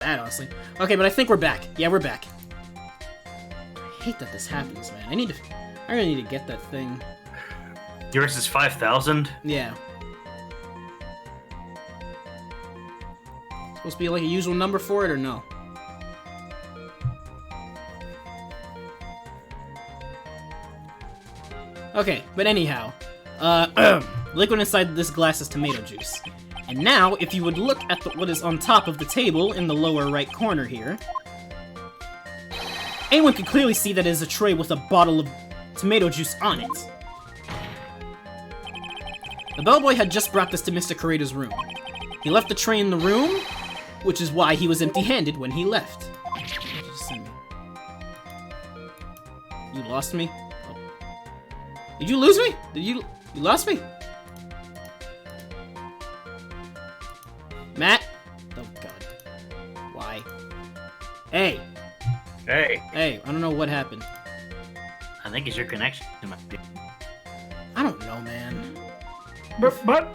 that, honestly. Okay, but I think we're back. Yeah, we're back. I hate that this happens, man. I really need to get that thing. Yours is 5,000? Yeah. Supposed to be like a usual number for it, or no? Okay, but anyhow. Liquid inside this glass is tomato juice. And now, if you would look at what is on top of the table in the lower right corner here, anyone can clearly see that it is a tray with a bottle of tomato juice on it. The bellboy had just brought this to Mr. Corredo's room. He left the tray in the room, which is why he was empty-handed when he left. You lost me? Oh. Did you lose me? You lost me? Matt? Oh god. Why? Hey! Hey. Hey, I don't know what happened. I think it's your connection. I don't know, man. But...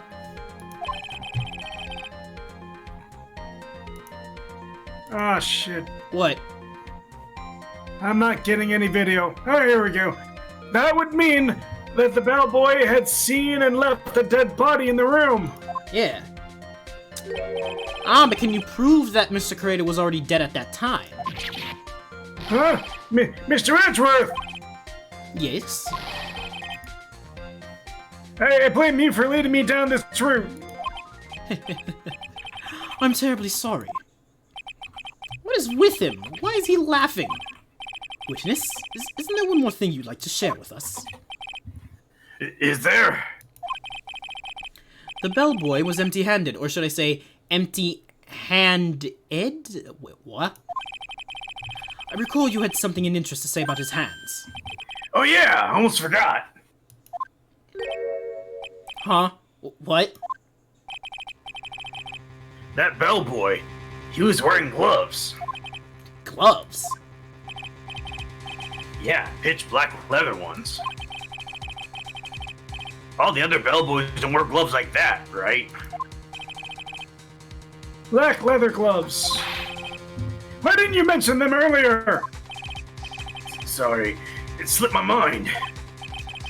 Ah, shit. What? I'm not getting any video. Oh, here we go. That would mean that the bellboy had seen and left a dead body in the room. Yeah. Ah, but can you prove that Mr. Corredo was already dead at that time? Huh? Mr. Edgeworth! Yes. I blame you for leading me down this route. I'm terribly sorry. What is with him? Why is he laughing? Witness, isn't there one more thing you'd like to share with us? Is there? The bellboy was empty-handed, or should I say, empty-handed? Wait, what? I recall you had something in interest to say about his hands. Oh yeah, I almost forgot. Huh? What? That bellboy, he was wearing gloves. Gloves? Yeah, pitch black leather ones. All the other bellboys don't wear gloves like that, right? Black leather gloves. Why didn't you mention them earlier? Sorry, it slipped my mind.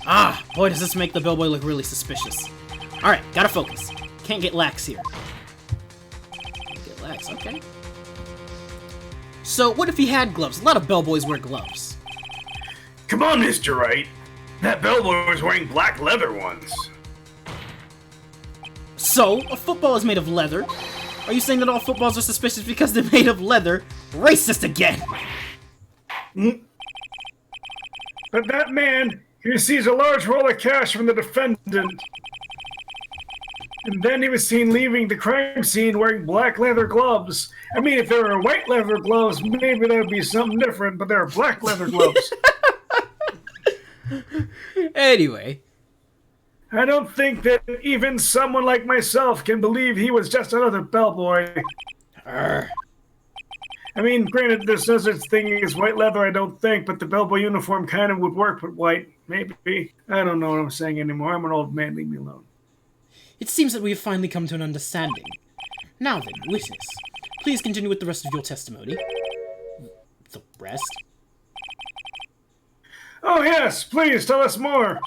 Ah, boy, does this make the bellboy look really suspicious. Alright, gotta focus. Can't get lax here. Can't get lax, okay. So, what if he had gloves? A lot of bellboys wear gloves. Come on, Mr. Wright. That bellboy was wearing black leather ones. So, a football is made of leather. Are you saying that all footballs are suspicious because they're made of leather? Racist again! But that man, he sees a large roll of cash from the defendant. And then he was seen leaving the crime scene wearing black leather gloves. I mean, if there were white leather gloves, maybe that would be something different, but there are black leather gloves. Anyway. I don't think that even someone like myself can believe he was just another bellboy. I mean, granted, there's no such thing as white leather, I don't think, but the bellboy uniform kind of would work with white. Maybe. I don't know what I'm saying anymore. I'm an old man. Leave me alone. It seems that we have finally come to an understanding. Now then, witness, please continue with the rest of your testimony. The rest? Oh, yes, please, tell us more.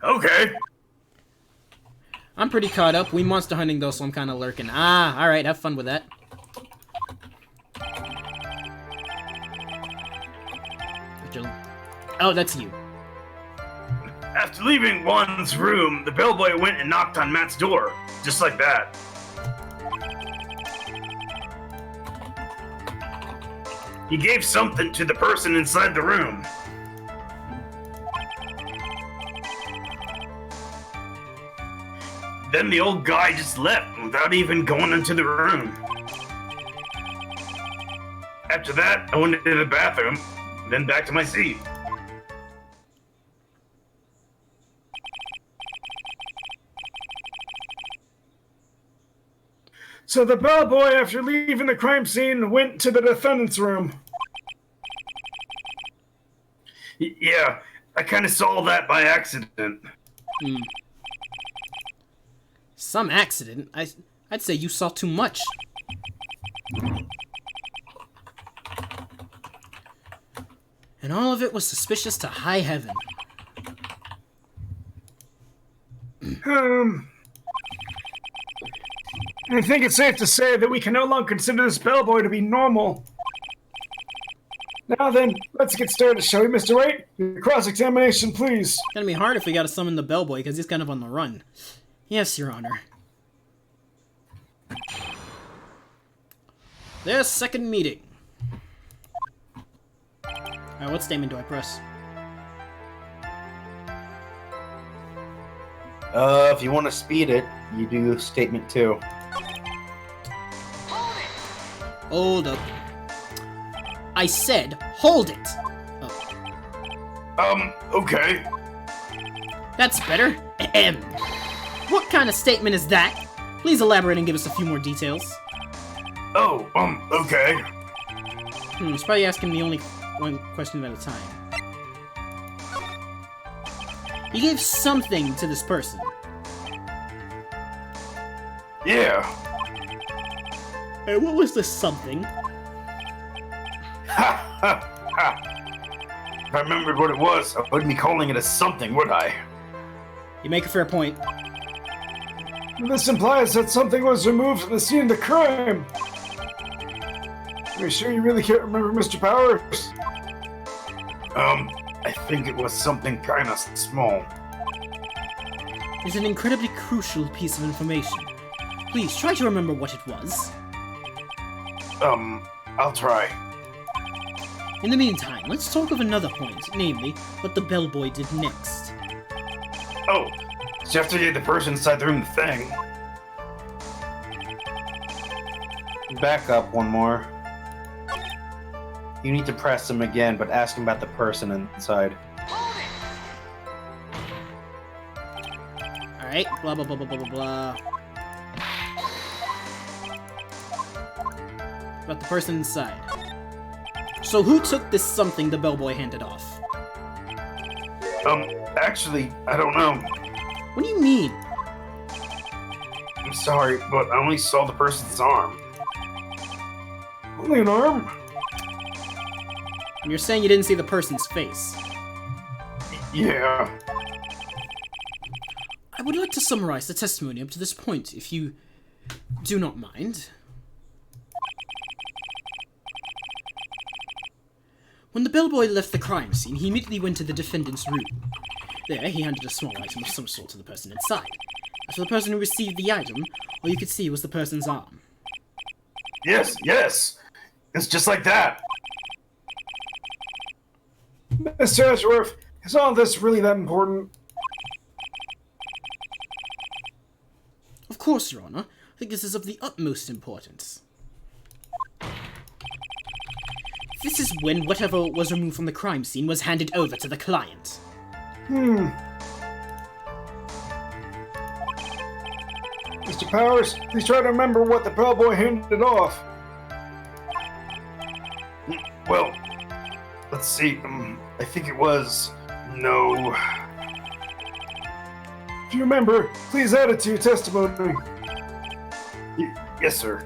Okay. I'm pretty caught up. We monster hunting, though, so I'm kind of lurking. Ah, alright, have fun with that. Oh, that's you. After leaving Juan's room, the bellboy went and knocked on Matt's door. Just like that. He gave something to the person inside the room. Then the old guy just left without even going into the room. After that, I went into the bathroom, then back to my seat. So the bellboy, after leaving the crime scene, went to the defendant's room. Yeah, I kind of saw that by accident. Some accident? I'd say you saw too much. And all of it was suspicious to high heaven. I think it's safe to say that we can no longer consider this bellboy to be normal. Now then, let's get started, shall we, Mr. Wright? Your cross-examination, please. It's gonna be hard if we gotta summon the bellboy, because he's kind of on the run. Yes, Your Honor. Their second meeting. Alright, what statement do I press? If you want to speed it, you do statement 2. Hold up. I said, hold it! Oh. Okay. That's better. Ahem. What kind of statement is that? Please elaborate and give us a few more details. Oh, okay. He's probably asking me only one question at a time. You gave something to this person. Yeah. Hey, what was this something? Ha, ha, ha. If I remembered what it was, I wouldn't be calling it a something, would I? You make a fair point. This implies that something was removed from the scene of the crime. Are you sure you really can't remember, Mr. Powers? I think it was something kind of small. It's an incredibly crucial piece of information. Please, try to remember what it was. I'll try. In the meantime, let's talk of another point, namely, what the bellboy did next. Oh, so after you get the person inside the room the thing. Back up one more. You need to press him again, but ask him about the person inside. Alright, blah blah blah blah blah blah blah. About the person inside. So who took this something the bellboy handed off? Actually, I don't know. What do you mean? I'm sorry, but I only saw the person's arm. Only an arm? And you're saying you didn't see the person's face. Yeah. I would like to summarize the testimony up to this point, if you do not mind. When the bellboy left the crime scene, he immediately went to the defendant's room. There, he handed a small item of some sort to the person inside. As for the person who received the item, all you could see was the person's arm. Yes. It's just like that. Mr. Edgeworth, is all this really that important? Of course, Your Honor. I think this is of the utmost importance. This is when whatever was removed from the crime scene was handed over to the client. Mr. Powers, please try to remember what the bellboy handed off. Well, let's see. I think it was no. If you remember, please add it to your testimony. Yes, sir.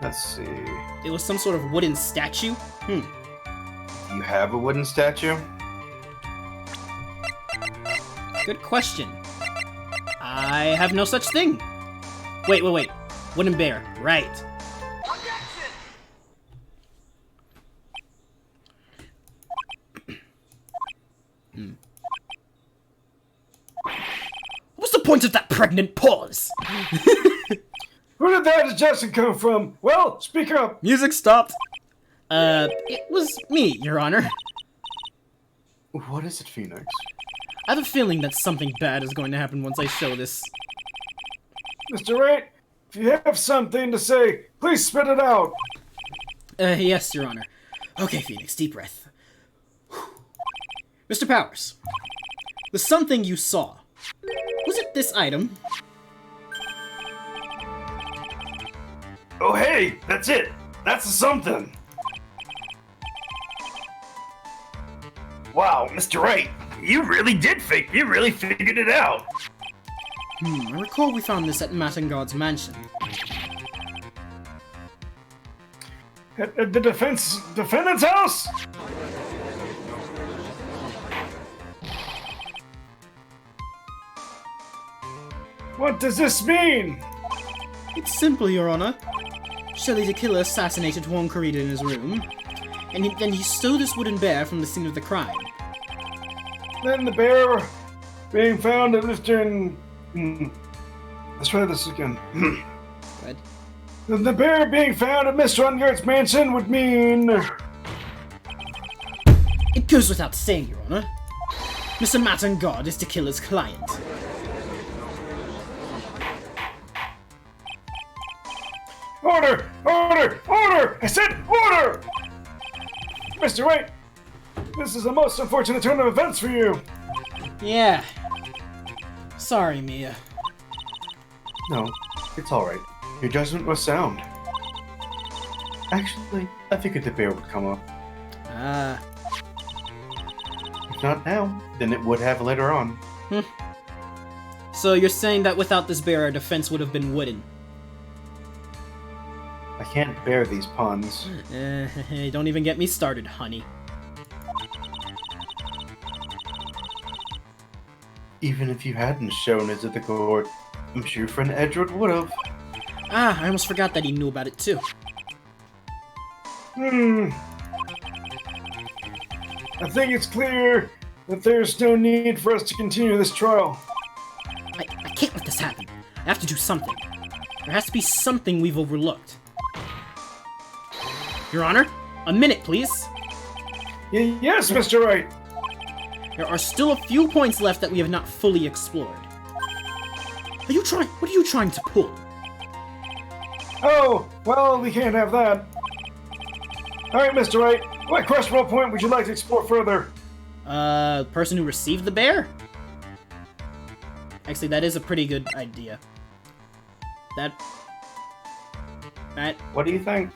Let's see. It was some sort of wooden statue? You have a wooden statue? Good question. I have no such thing. Wait. Wooden bear. Right. What's the point of that pregnant pause? Where did that suggestion come from? Well, speak up. Music stopped. It was me, Your Honor. What is it, Phoenix? I have a feeling that something bad is going to happen once I show this. Mr. Wright, if you have something to say, please spit it out. Yes, Your Honor. Okay, Phoenix, deep breath. Mr. Powers, the something you saw, was it this item? Oh, hey, that's it. That's something. Wow, Mr. Wright, you really figured it out. I recall we found this at Matt Engarde's mansion. At the defendant's house? What does this mean? It's simple, Your Honor. Surely the killer assassinated Juan Corrida in his room, and then he stole this wooden bear from the scene of the crime. Then the bear being found at Mr. Let's try this again. What? The bear being found at Mr. Engarde's mansion would mean... It goes without saying, Your Honor. Mr. Matt Engarde is the killer's client. Order! Order! Order! I said order! Mr. Wright, this is a most unfortunate turn of events for you. Yeah. Sorry, Mia. No, it's alright. Your judgment was sound. Actually, I figured the bear would come up. Ah. If not now, then it would have later on. So you're saying that without this bear, our defense would have been wooden? I can't bear these puns. Don't even get me started, honey. Even if you hadn't shown it to the court, I'm sure your friend Edward would have. Ah, I almost forgot that he knew about it too. I think it's clear that there's no need for us to continue this trial. I can't let this happen. I have to do something. There has to be something we've overlooked. Your Honor, a minute, please. Yes, Mr. Wright. There are still a few points left that we have not fully explored. What are you trying to pull? Oh, well, we can't have that. Alright, Mr. Wright, what questionable point would you like to explore further? The person who received the bear? Actually, that is a pretty good idea. That... What do you think?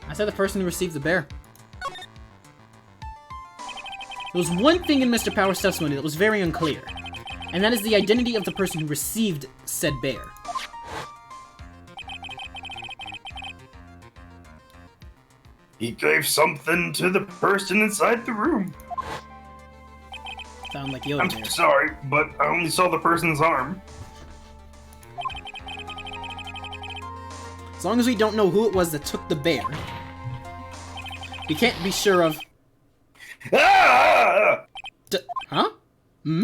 I said the person who received the bear. There was one thing in Mr. Power's testimony that was very unclear, and that is the identity of the person who received said bear. He gave something to the person inside the room. Sound like Yoda I'm there. sorry, but I only saw the person's arm. As long as we don't know who it was that took the bear, we can't be sure of... Ah! Huh? Hmm?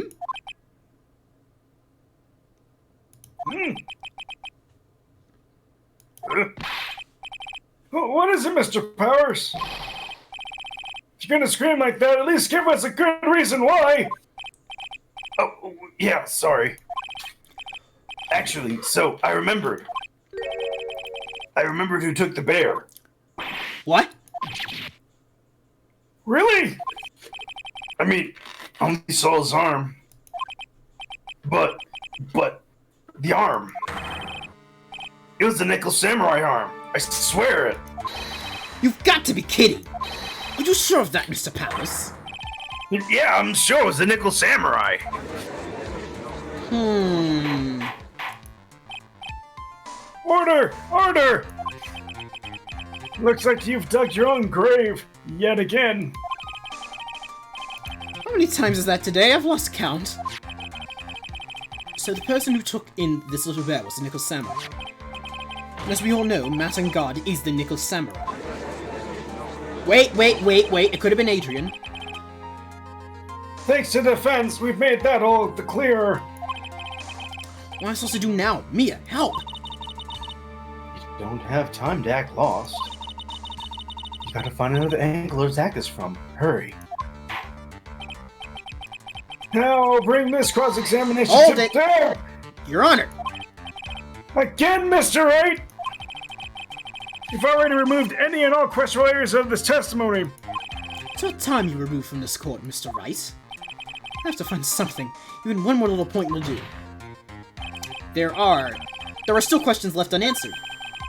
What is it, Mr. Powers? If you're gonna scream like that, at least give us a good reason why! Oh, yeah, sorry. Actually, so I remembered. I remembered who took the bear. What? Really? I mean, I only saw his arm. But, the arm. It was the Nickel Samurai arm. I swear it. You've got to be kidding! Are you sure of that, Mr. Powers? Yeah, I'm sure it was the Nickel Samurai. Order! Order! Looks like you've dug your own grave, yet again. How many times is that today? I've lost count. So the person who took in this little bear was the Nickel Samurai. And as we all know, Matt Engarde is the Nickel Samurai. Wait, it could have been Adrian. Thanks to the defense, we've made that all the clearer. What am I supposed to do now? Mia, help! You don't have time to act lost. You gotta find another angle to attack this from. Hurry. Now bring this cross-examination Hold to it. bear! Your Honor! Again, Mr. Wright! You've already removed any and all questionable areas of this testimony. It's about time you were removed from this court, Mr. Wright. I have to find something. Even one more little point will do. There are still questions left unanswered.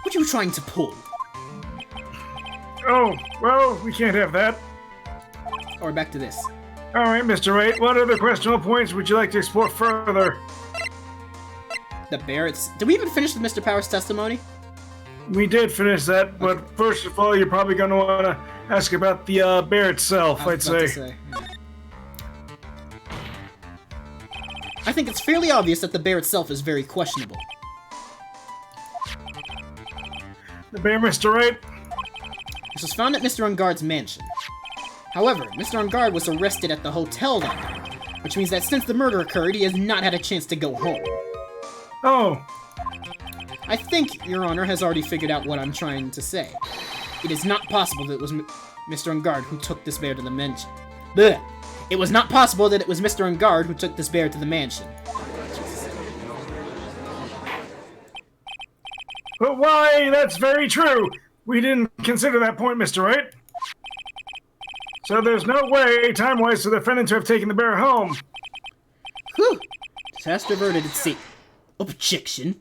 What are you trying to pull? Oh, well, we can't have that. Or back to this. All right, Mr. Wright, what other questionable points would you like to explore further? The bear, did we even finish with Mr. Power's testimony? We did finish that, but first of all, you're probably going to want to ask about the bear itself, I'd say. Yeah. I think it's fairly obvious that the bear itself is very questionable. The bear, Mr. Wright? This was found at Mr. Engarde's mansion. However, Mr. Engarde was arrested at the hotel that night, which means that since the murder occurred, he has not had a chance to go home. Oh. I think Your Honor has already figured out what I'm trying to say. It is not possible that it was Mr. Engarde who took this bear to the mansion. Blech. It was not possible that it was Mr. Engarde who took this bear to the mansion. But why? That's very true. We didn't consider that point, Mr. Wright. So there's no way, time-wise, for the defendant to have taken the bear home. Whew. Task averted, it's safe. Objection.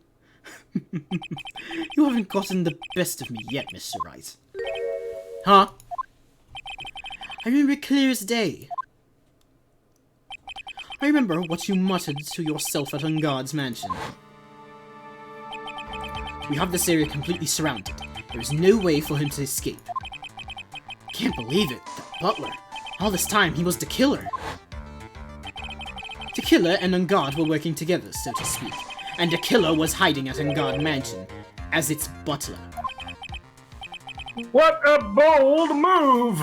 You haven't gotten the best of me yet, Mr. Wright. Huh? I remember clear as day. I remember what you muttered to yourself at Engarde's mansion. We have this area completely surrounded. There is no way for him to escape. Can't believe it. The butler. All this time, he was the killer. The killer and Engarde were working together, so to speak. And the killer was hiding at Engarde Mansion as its butler. What a bold move!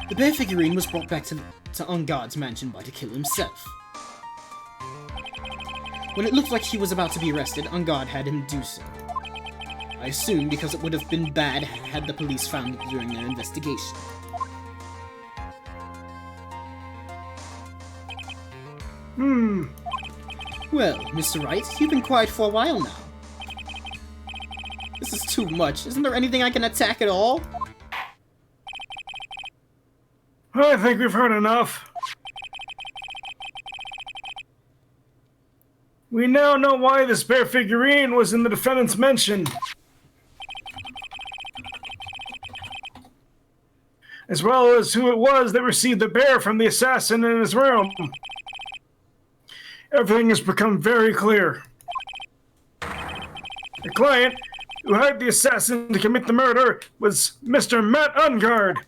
The bear figurine was brought back to Engarde's mansion by the killer himself. When it looked like he was about to be arrested, Engarde had him do so. I assume because it would have been bad had the police found it during their investigation. Well, Mr. Wright, you've been quiet for a while now. This is too much. Isn't there anything I can attack at all? I think we've heard enough. We now know why this bear figurine was in the defendant's mansion. As well as who it was that received the bear from the assassin in his room. Everything has become very clear. The client who hired the assassin to commit the murder was Mr. Matt Engarde.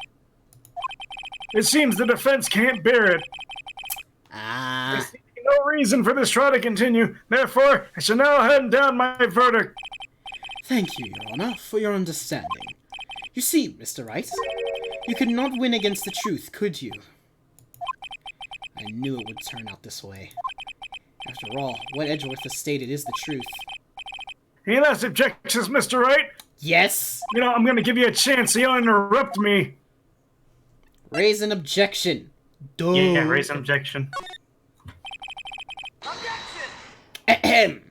It seems the defense can't bear it. I see no reason for this trial to continue. Therefore, I shall now hand down my verdict. Thank you, Your Honor, for your understanding. You see, Mr. Wright, you could not win against the truth, could you? I knew it would turn out this way. After all, what Edgeworth has stated is the truth. Any last objections, Mr. Wright? Yes! You know, I'm gonna give you a chance so you don't interrupt me. Raise an objection. Duh. Yeah, raise an objection. Ahem.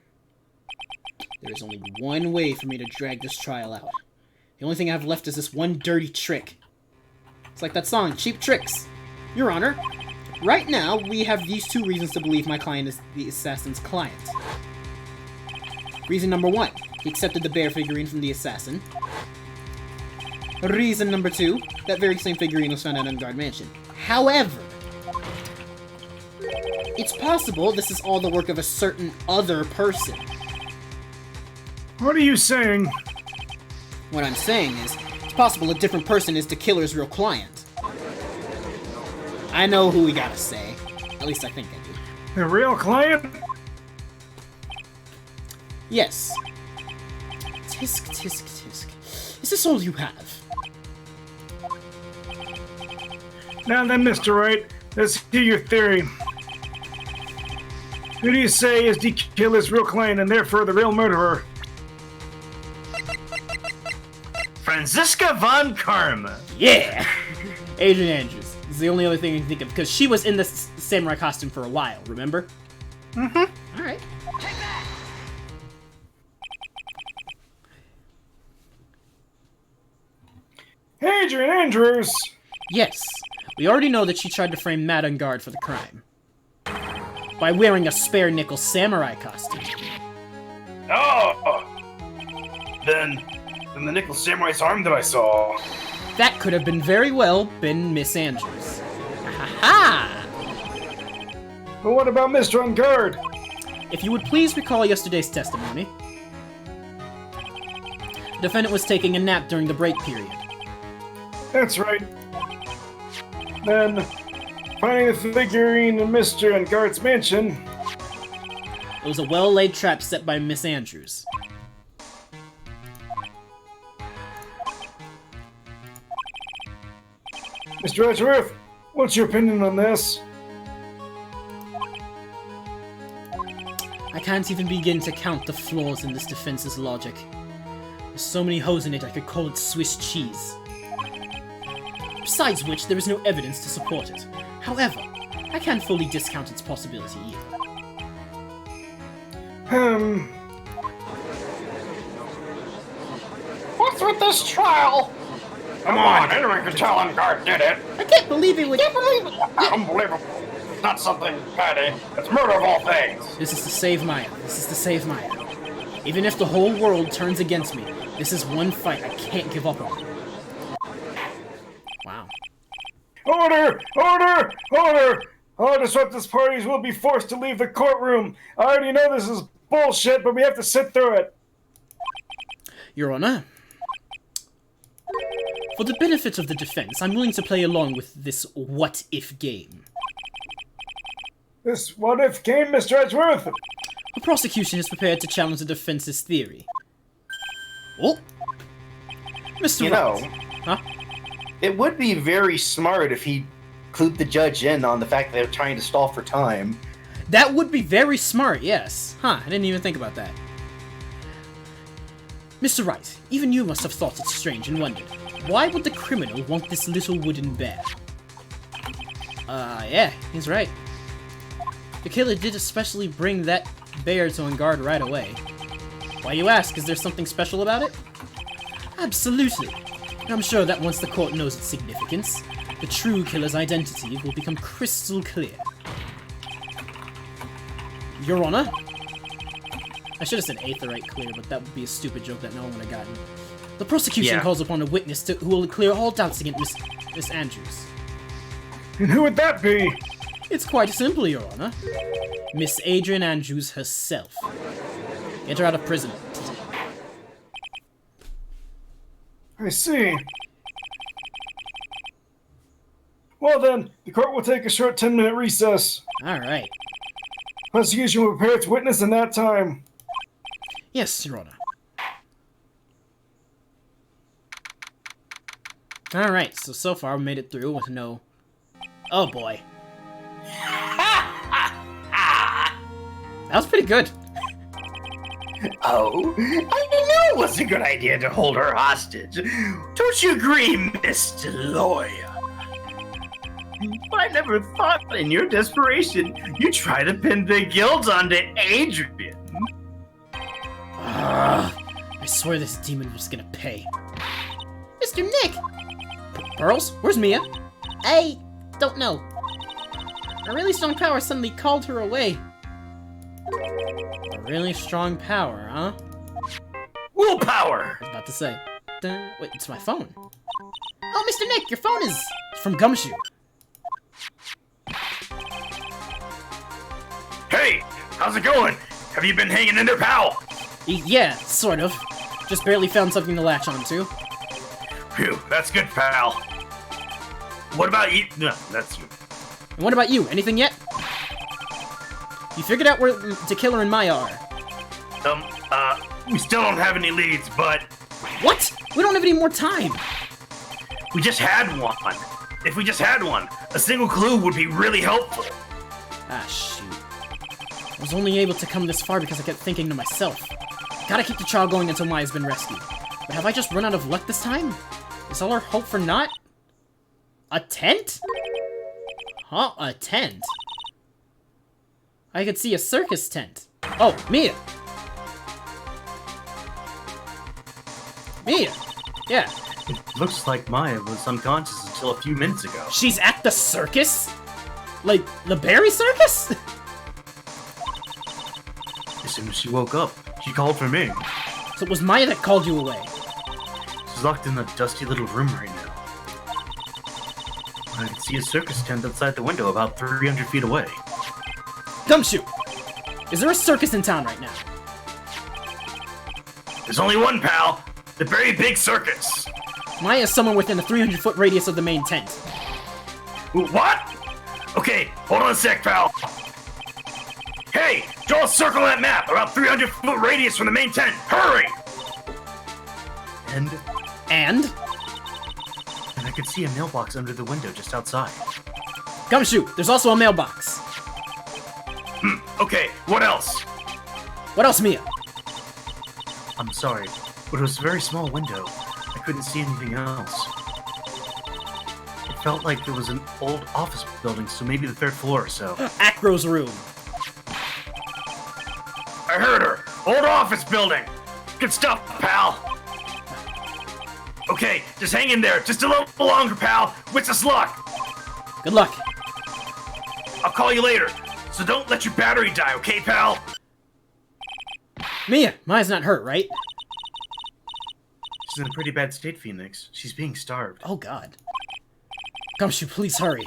There is only one way for me to drag this trial out. The only thing I have left is this one dirty trick. It's like that song, Cheap Tricks. Your Honor, right now, we have these two reasons to believe my client is the assassin's client. Reason number one, he accepted the bear figurine from the assassin. Reason number two, that very same figurine was found at Engarde Mansion. However, it's possible this is all the work of a certain other person. What are you saying? What I'm saying is, it's possible a different person is the killer's real client. I know who we gotta say. At least I think I do. The real client? Yes. Tisk, tisk, tisk. Is this all you have? Now then, Mr. Wright, let's hear your theory. Who do you say is the killer's real client and therefore the real murderer? Franziska von Karma. Yeah! Adrian Andrews is the only other thing I can think of, because she was in the samurai costume for a while, remember? Mm-hmm. Alright. Adrian Andrews! Yes, we already know that she tried to frame Matt Engarde for the crime. By wearing a spare nickel samurai costume. Oh! Then the nickel samurai's arm that I saw. That could have been very well been Miss Andrews. Ha-ha! But what about Mr. Engarde? If you would please recall yesterday's testimony. The defendant was taking a nap during the break period. That's right. Then, finding the figurine in Mr. Engarde's mansion. It was a well-laid trap set by Miss Andrews. Mr. Edgeworth, what's your opinion on this? I can't even begin to count the flaws in this defense's logic. There's so many holes in it I could call it Swiss cheese. Besides which, there is no evidence to support it. However, I can't fully discount its possibility either. What's with this trial? Come on, anyone can tell Engarde did it. I can't believe it would- Unbelievable. It's not something petty. It's murder of all things. This is to save Maya. This is to save Maya. Even if the whole world turns against me, this is one fight I can't give up on. Wow. Order! Order! Order! All disruptive parties will be forced to leave the courtroom. I already know this is bullshit, but we have to sit through it. Your Honor, for the benefit of the defense, I'm willing to play along with this what-if game. This what-if game, Mr. Edgeworth? The prosecution is prepared to challenge the defense's theory. Oh! Mr. You Wright. know, Huh? it would be very smart if he clued the judge in on the fact that they're trying to stall for time. That would be very smart, yes. Huh, I didn't even think about that. Mr. Wright, even you must have thought it strange and wondered, why would the criminal want this little wooden bear? Yeah, he's right. The killer did especially bring that bear to Engarde right away. Why, you ask, is there something special about it? Absolutely. And I'm sure that once the court knows its significance, the true killer's identity will become crystal clear. Your Honor? I should have said aetherite clear, but that would be a stupid joke that no one would have gotten. The prosecution calls upon a witness who will clear all doubts against Miss Andrews. And who would that be? It's quite simple, Your Honor. Miss Adrian Andrews herself. Get her out of prison. I see. Well then, the court will take a short 10-minute recess. Alright. Prosecution will prepare its witness in that time. Yes, Your Honor. Alright, so far we made it through with no... Oh boy. That was pretty good. Oh, I knew it was a good idea to hold her hostage. Don't you agree, Mr. Lawyer? I never thought in your desperation you'd try to pin the guilt onto Adrian. I swear this demon was gonna pay. Mr. Nick! Pearls? Where's Mia? I don't know. A really strong power suddenly called her away. A really strong power, huh? Willpower! I was about to say. Wait, it's my phone. Oh, Mr. Nick, your phone is from Gumshoe. Hey, how's it going? Have you been hanging in there, pal? Yeah, sort of. Just barely found something to latch onto. Phew, that's good, pal. What about you? No, that's... And what about you? Anything yet? You figured out where the killer and Maya are. We still don't have any leads, but... What? We don't have any more time. We just had one. If we just had one, a single clue would be really helpful. Ah, shoot. I was only able to come this far because I kept thinking to myself, gotta keep the trial going until Maya's been rescued. But have I just run out of luck this time? Is all our hope for naught? A tent? Huh? A tent? I could see a circus tent. Oh, Mia! Mia! Yeah. It looks like Maya was unconscious until a few minutes ago. She's at the circus? Like, the Berry Circus? As soon as she woke up, she called for me. So it was Maya that called you away. She's locked in a dusty little room right now. I can see a circus tent outside the window about 300 feet away. Gumshoe! Is there a circus in town right now? There's only one, pal. The very big circus. Maya's somewhere within a 300-foot radius of the main tent. Ooh, what? Okay, hold on a sec, pal. Hey, draw a circle on that map, about 300-foot radius from the main tent. Hurry! And And? I could see a mailbox under the window just outside. Gumshoe, there's also a mailbox. Okay, what else? What else, Mia? I'm sorry, but it was a very small window. I couldn't see anything else. It felt like it was an old office building, so maybe the 3rd floor or so. Acro's room. I heard her. Old office building. Good stuff, pal. Okay, just hang in there. Just a little longer, pal. Wish us luck. Good luck. I'll call you later. So don't let your battery die, okay, pal? Mia, Maya's not hurt, right? She's in a pretty bad state, Phoenix. She's being starved. Oh, God. Gumshoe, please hurry.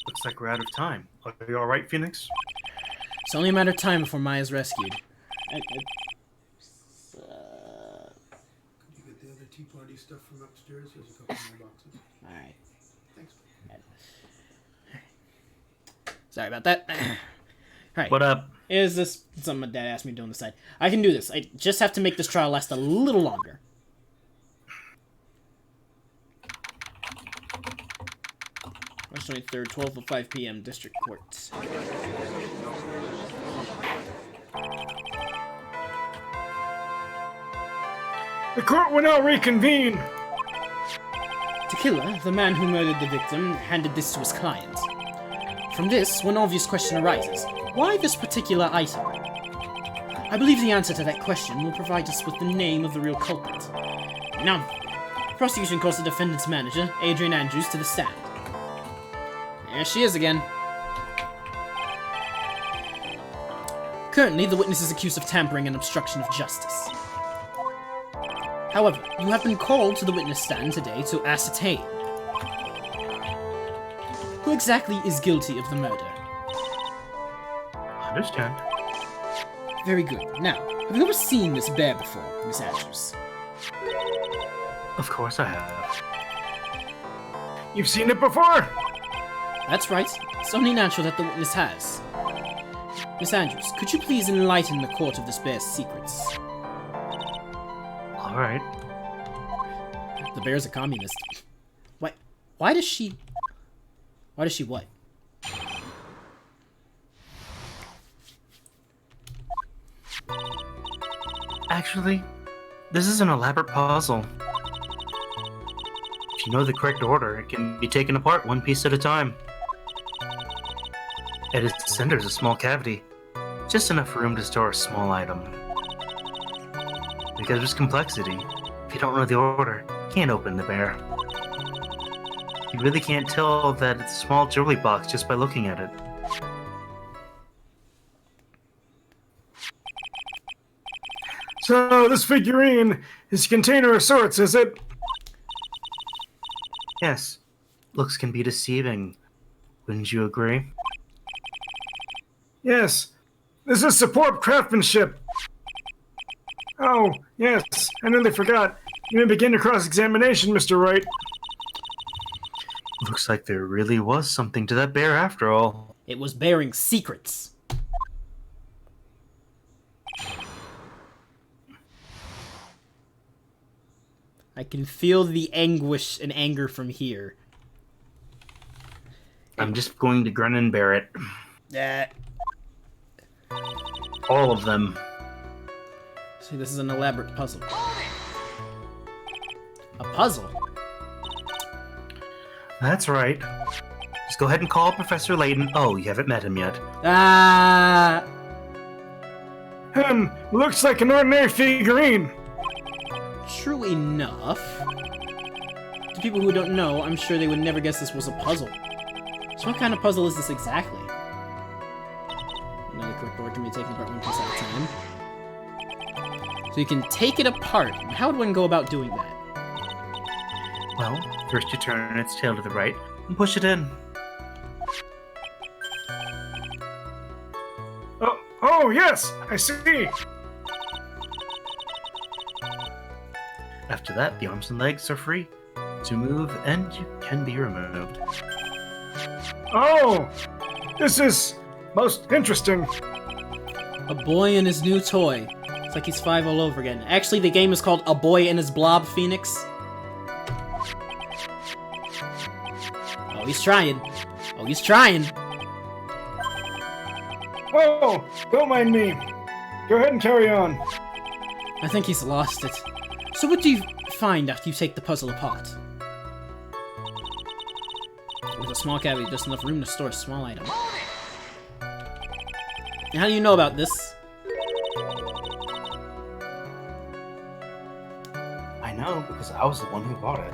Looks like we're out of time. Are you alright, Phoenix? It's only a matter of time before Maya's rescued. Could you get the other tea party stuff from upstairs? There's a couple more boxes. Alright. Thanks. Sorry about that. Alright. What up? Is this something my dad asked me to do on the side? I can do this. I just have to make this trial last a little longer. March 23rd, 12:05 p.m. District Court. The court will now reconvene. Tequila, the man who murdered the victim, handed this to his client. From this, one obvious question arises. Why this particular item? I believe the answer to that question will provide us with the name of the real culprit. Now, the prosecution calls the defendant's manager, Adrian Andrews, to the stand. There she is again. Currently, the witness is accused of tampering and obstruction of justice. However, you have been called to the witness stand today to ascertain who exactly is guilty of the murder. Understand. Very good. Now, have you ever seen this bear before, Miss Andrews? Of course I have. You've seen it before? That's right. It's only natural that the witness has. Miss Andrews, could you please enlighten the court of this bear's secrets? Alright. The bear's a communist. Why does she... Why does she what? Actually, this is an elaborate puzzle. If you know the correct order, it can be taken apart one piece at a time. At its center is a small cavity, just enough room to store a small item. Because of its complexity, if you don't know the order, you can't open the bear. You really can't tell that it's a small jewelry box just by looking at it. So this figurine is a container of sorts, is it? Yes, looks can be deceiving. Wouldn't you agree? Yes. This is superb craftsmanship. Oh, yes. I nearly forgot. You may begin your cross-examination, Mr. Wright. Looks like there really was something to that bear after all. It was bearing secrets. I can feel the anguish and anger from here. I'm just going to grin and bear it. All of them. See, this is an elaborate puzzle. A puzzle? That's right. Just go ahead and call Professor Layton. Oh, you haven't met him yet. Ah! Looks like an ordinary figurine. True enough. To people who don't know, I'm sure they would never guess this was a puzzle. So what kind of puzzle is this exactly? Another correct order can be taken apart one piece at a time. So you can take it apart. How would one go about doing that? Well, first you turn its tail to the right, and push it in. Oh, yes, I see. After that, the arms and legs are free to move, and you can be removed. Oh, this is most interesting. A boy and his new toy. It's like he's 5 all over again. Actually, the game is called A Boy and His Blob Phoenix. Oh, he's trying. Oh, he's trying. Oh, don't mind me. Go ahead and carry on. I think he's lost it. So what do you find after you take the puzzle apart? With a small cavity, just enough room to store a small item. And how do you know about this? I know because I was the one who bought it.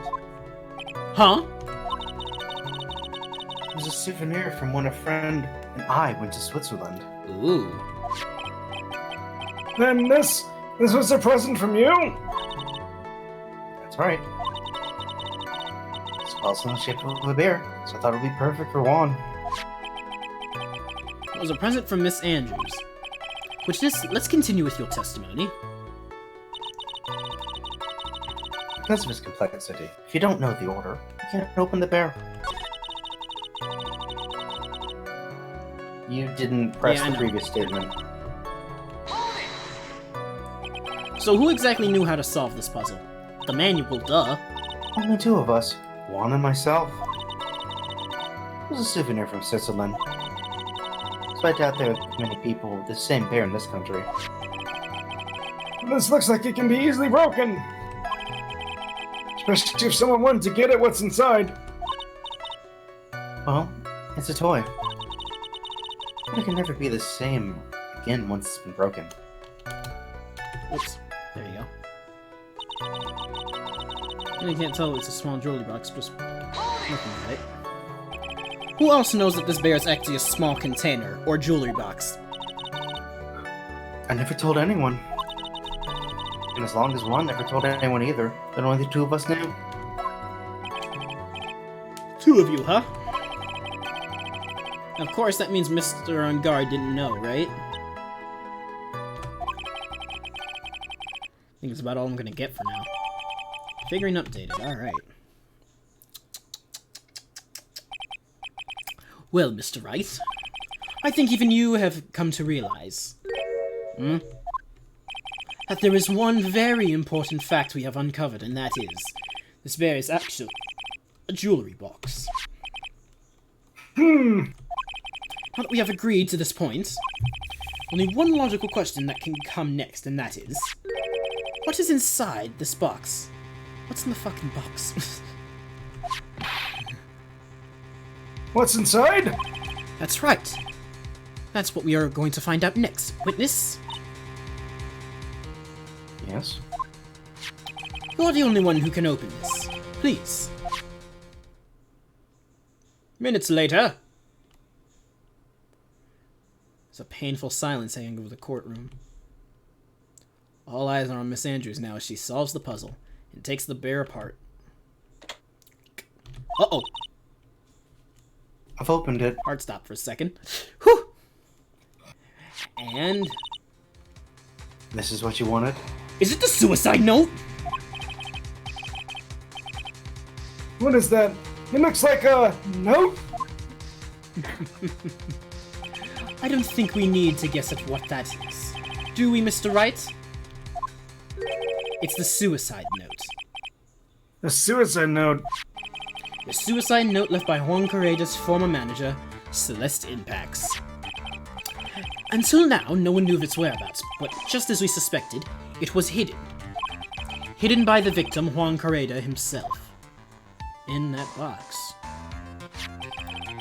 Huh? It was a souvenir from when a friend and I went to Switzerland. Ooh. Then this was a present from you? That's right. It's also in the shape of a bear, so I thought it would be perfect for Juan. It was a present from Miss Andrews. Let's continue with your testimony. Because of its complexity, if you don't know the order, you can't open the bear. You didn't press Yeah, I the know. previous statement. So who exactly knew how to solve this puzzle? The manual, duh. Only 2 of us, Juan and myself. It was a souvenir from Switzerland. So I doubt there are many people with the same bear in this country. This looks like it can be easily broken. Especially if someone wanted to get at what's inside. Well, it's a toy. But it can never be the same again once it's been broken. Oops. There you go. And you can't tell it's a small jewelry box, just looking at it. Who else knows that this bear is actually a small container, or jewelry box? I never told anyone. And as long as Juan never told anyone either, then only the 2 of us knew. 2 of you, huh? Of course, that means Mr. Engarde didn't know, right? I think it's about all I'm gonna get for now. Figuring updated, alright. Well, Mr. Wright, I think even you have come to realize that there is one very important fact we have uncovered, and that is, this bear is actually a jewelry box. Now that we have agreed to this point, only one logical question that can come next, and that is, what is inside this box? What's in the fucking box? What's inside? That's right. That's what we are going to find out next. Witness, Yes? you're the only one who can open this. Please. Minutes later. There's a painful silence hanging over the courtroom. All eyes are on Miss Andrews now as she solves the puzzle and takes the bear apart. Uh-oh. I've opened it. Heart stopped for a second. Whew! And... This is what you wanted? is it the suicide note? What is that? It looks like a note. I don't think we need to guess at what that is. Do we, Mr. Wright? It's the suicide note. A suicide note. The suicide note left by Juan Correda's former manager, Celeste Impacts. Until now, no one knew of its whereabouts, but just as we suspected, it was hidden. Hidden by the victim, Juan Correda himself. In that box.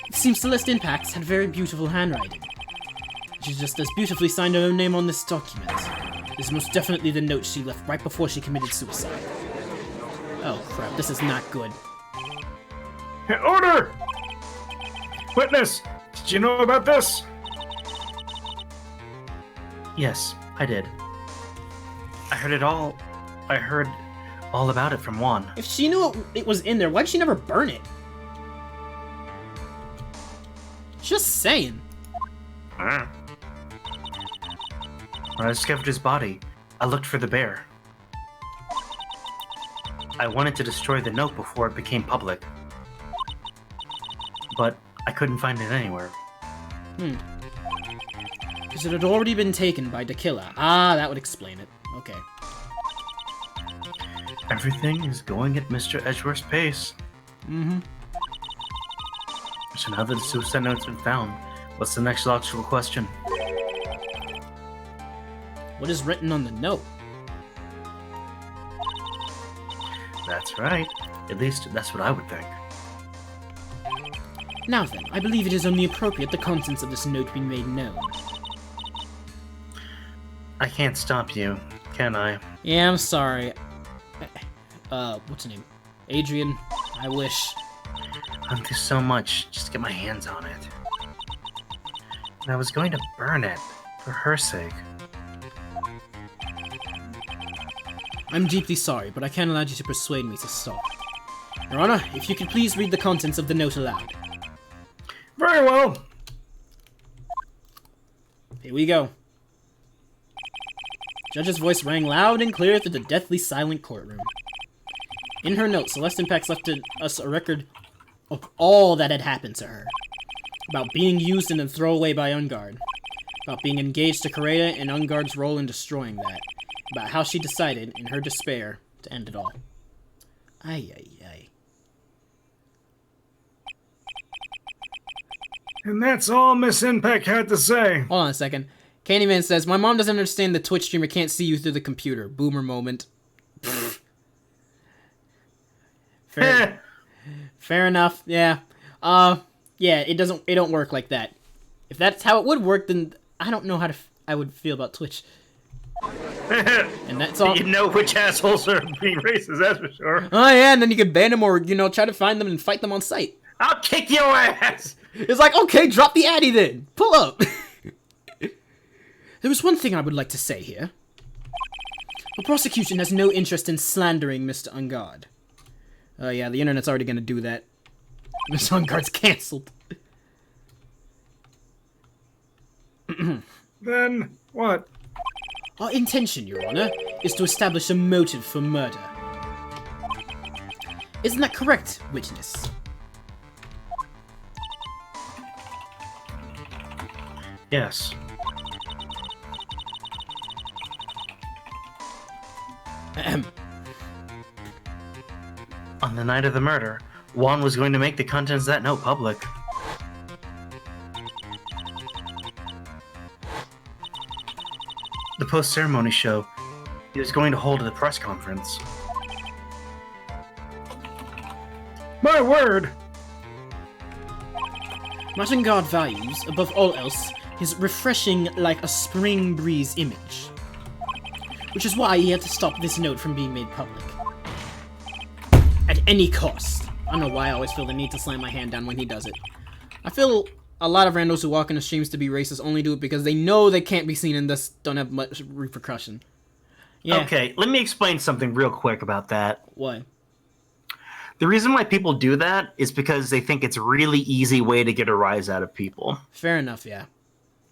It seems Celeste Impacts had very beautiful handwriting. She just as beautifully signed her own name on this document. This is most definitely the note she left right before she committed suicide. Oh crap, this is not good. Order! Witness, did you know about this? Yes, I did. I heard all about it from Juan. If she knew it was in there, why'd she never burn it? Just saying. When I discovered his body, I looked for the bear. I wanted to destroy the note before it became public. But I couldn't find it anywhere. Because it had already been taken by the killer. Ah, that would explain it. Okay. Everything is going at Mr. Edgeworth's pace. Mm-hmm. So now that the suicide note's been found, what's the next logical question? What is written on the note? That's right. At least that's what I would think. Now then, I believe it is only appropriate the contents of this note be made known. I can't stop you, can I? Yeah, I'm sorry. What's her name? Adrian, I wish. I'd do so much just to get my hands on it. And I was going to burn it, for her sake. I'm deeply sorry, but I can't allow you to persuade me to stop. Your Honor, if you could please read the contents of the note aloud. Very well. Here we go. Judge's voice rang loud and clear through the deathly silent courtroom. In her note, Celeste Impacts left us a record of all that had happened to her. About being used and then thrown away by Engarde. About being engaged to Correa and Engarde's role in destroying that. About how she decided, in her despair, to end it all. Ay, ay, ay. And that's all Miss Impact had to say. Hold on a second. Candyman says, my mom doesn't understand the Twitch streamer can't see you through the computer. Boomer moment. Fair, fair enough, yeah. Yeah, it don't work like that. If that's how it would work, then I don't know how I would feel about Twitch. And that's all. You know which assholes are being racist, that's for sure. Oh yeah, and then you could ban them or, try to find them and fight them on sight. I'll kick your ass! It's like, okay, drop the addy then. Pull up. There was one thing I would like to say here. The prosecution has no interest in slandering Mr. Engarde. Oh yeah, the internet's already gonna do that. Mr. Engarde's cancelled. Then, what? Our intention, Your Honor, is to establish a motive for murder. Isn't that correct, witness? Yes. Ahem. On the night of the murder, Juan was going to make the contents of that note public. The post-ceremony show he was going to hold at the press conference. My word! Martin Engarde values, above all else, his refreshing like a spring breeze image. Which is why he had to stop this note from being made public. At any cost. I don't know why I always feel the need to slam my hand down when he does it. I feel a lot of randos who walk into streams to be racist only do it because they know they can't be seen and thus don't have much repercussion. Yeah. Okay, let me explain something real quick about that. What? The reason why people do that is because they think it's a really easy way to get a rise out of people. Fair enough, yeah.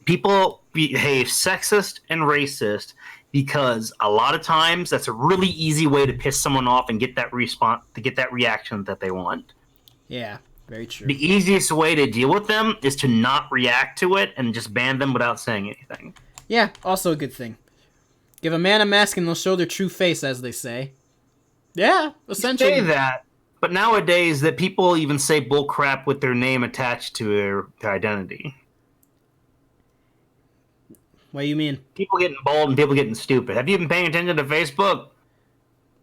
People behave sexist and racist because a lot of times that's a really easy way to piss someone off and get that response, to get that reaction that they want. Yeah, very true. The easiest way to deal with them is to not react to it and just ban them without saying anything. Yeah, also a good thing. Give a man a mask and they'll show their true face, as they say. Yeah, essentially. You say that, but nowadays that people even say bull crap with their name attached to their identity. What do you mean? People getting bold and people getting stupid. Have you been paying attention to Facebook?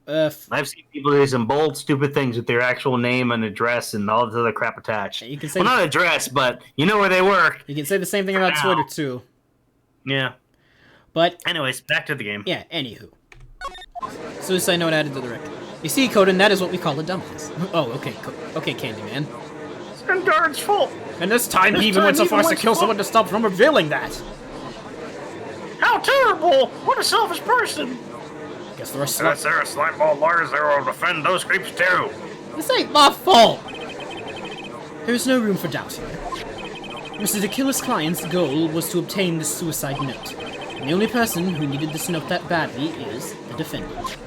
I've seen people do some bold, stupid things with their actual name and address and all this other crap attached. You can say well, not address, but you know where they work. You can say the same thing about Twitter, too. Yeah. But... anyways, back to the game. Yeah, anywho. Suicide note added to the record. You see, Coden, that is what we call a dumbass. Oh, okay, okay, Candyman. It's Engarde's fault. And this time he even went so far as to kill someone to stop from revealing that. How terrible! What a selfish person! Guess there are Unless there are slimeball lawyers that will defend those creeps too. This ain't my fault! There is no room for doubt here. Mr. The Killer's client's goal was to obtain this suicide note. And the only person who needed this note that badly is the defendant.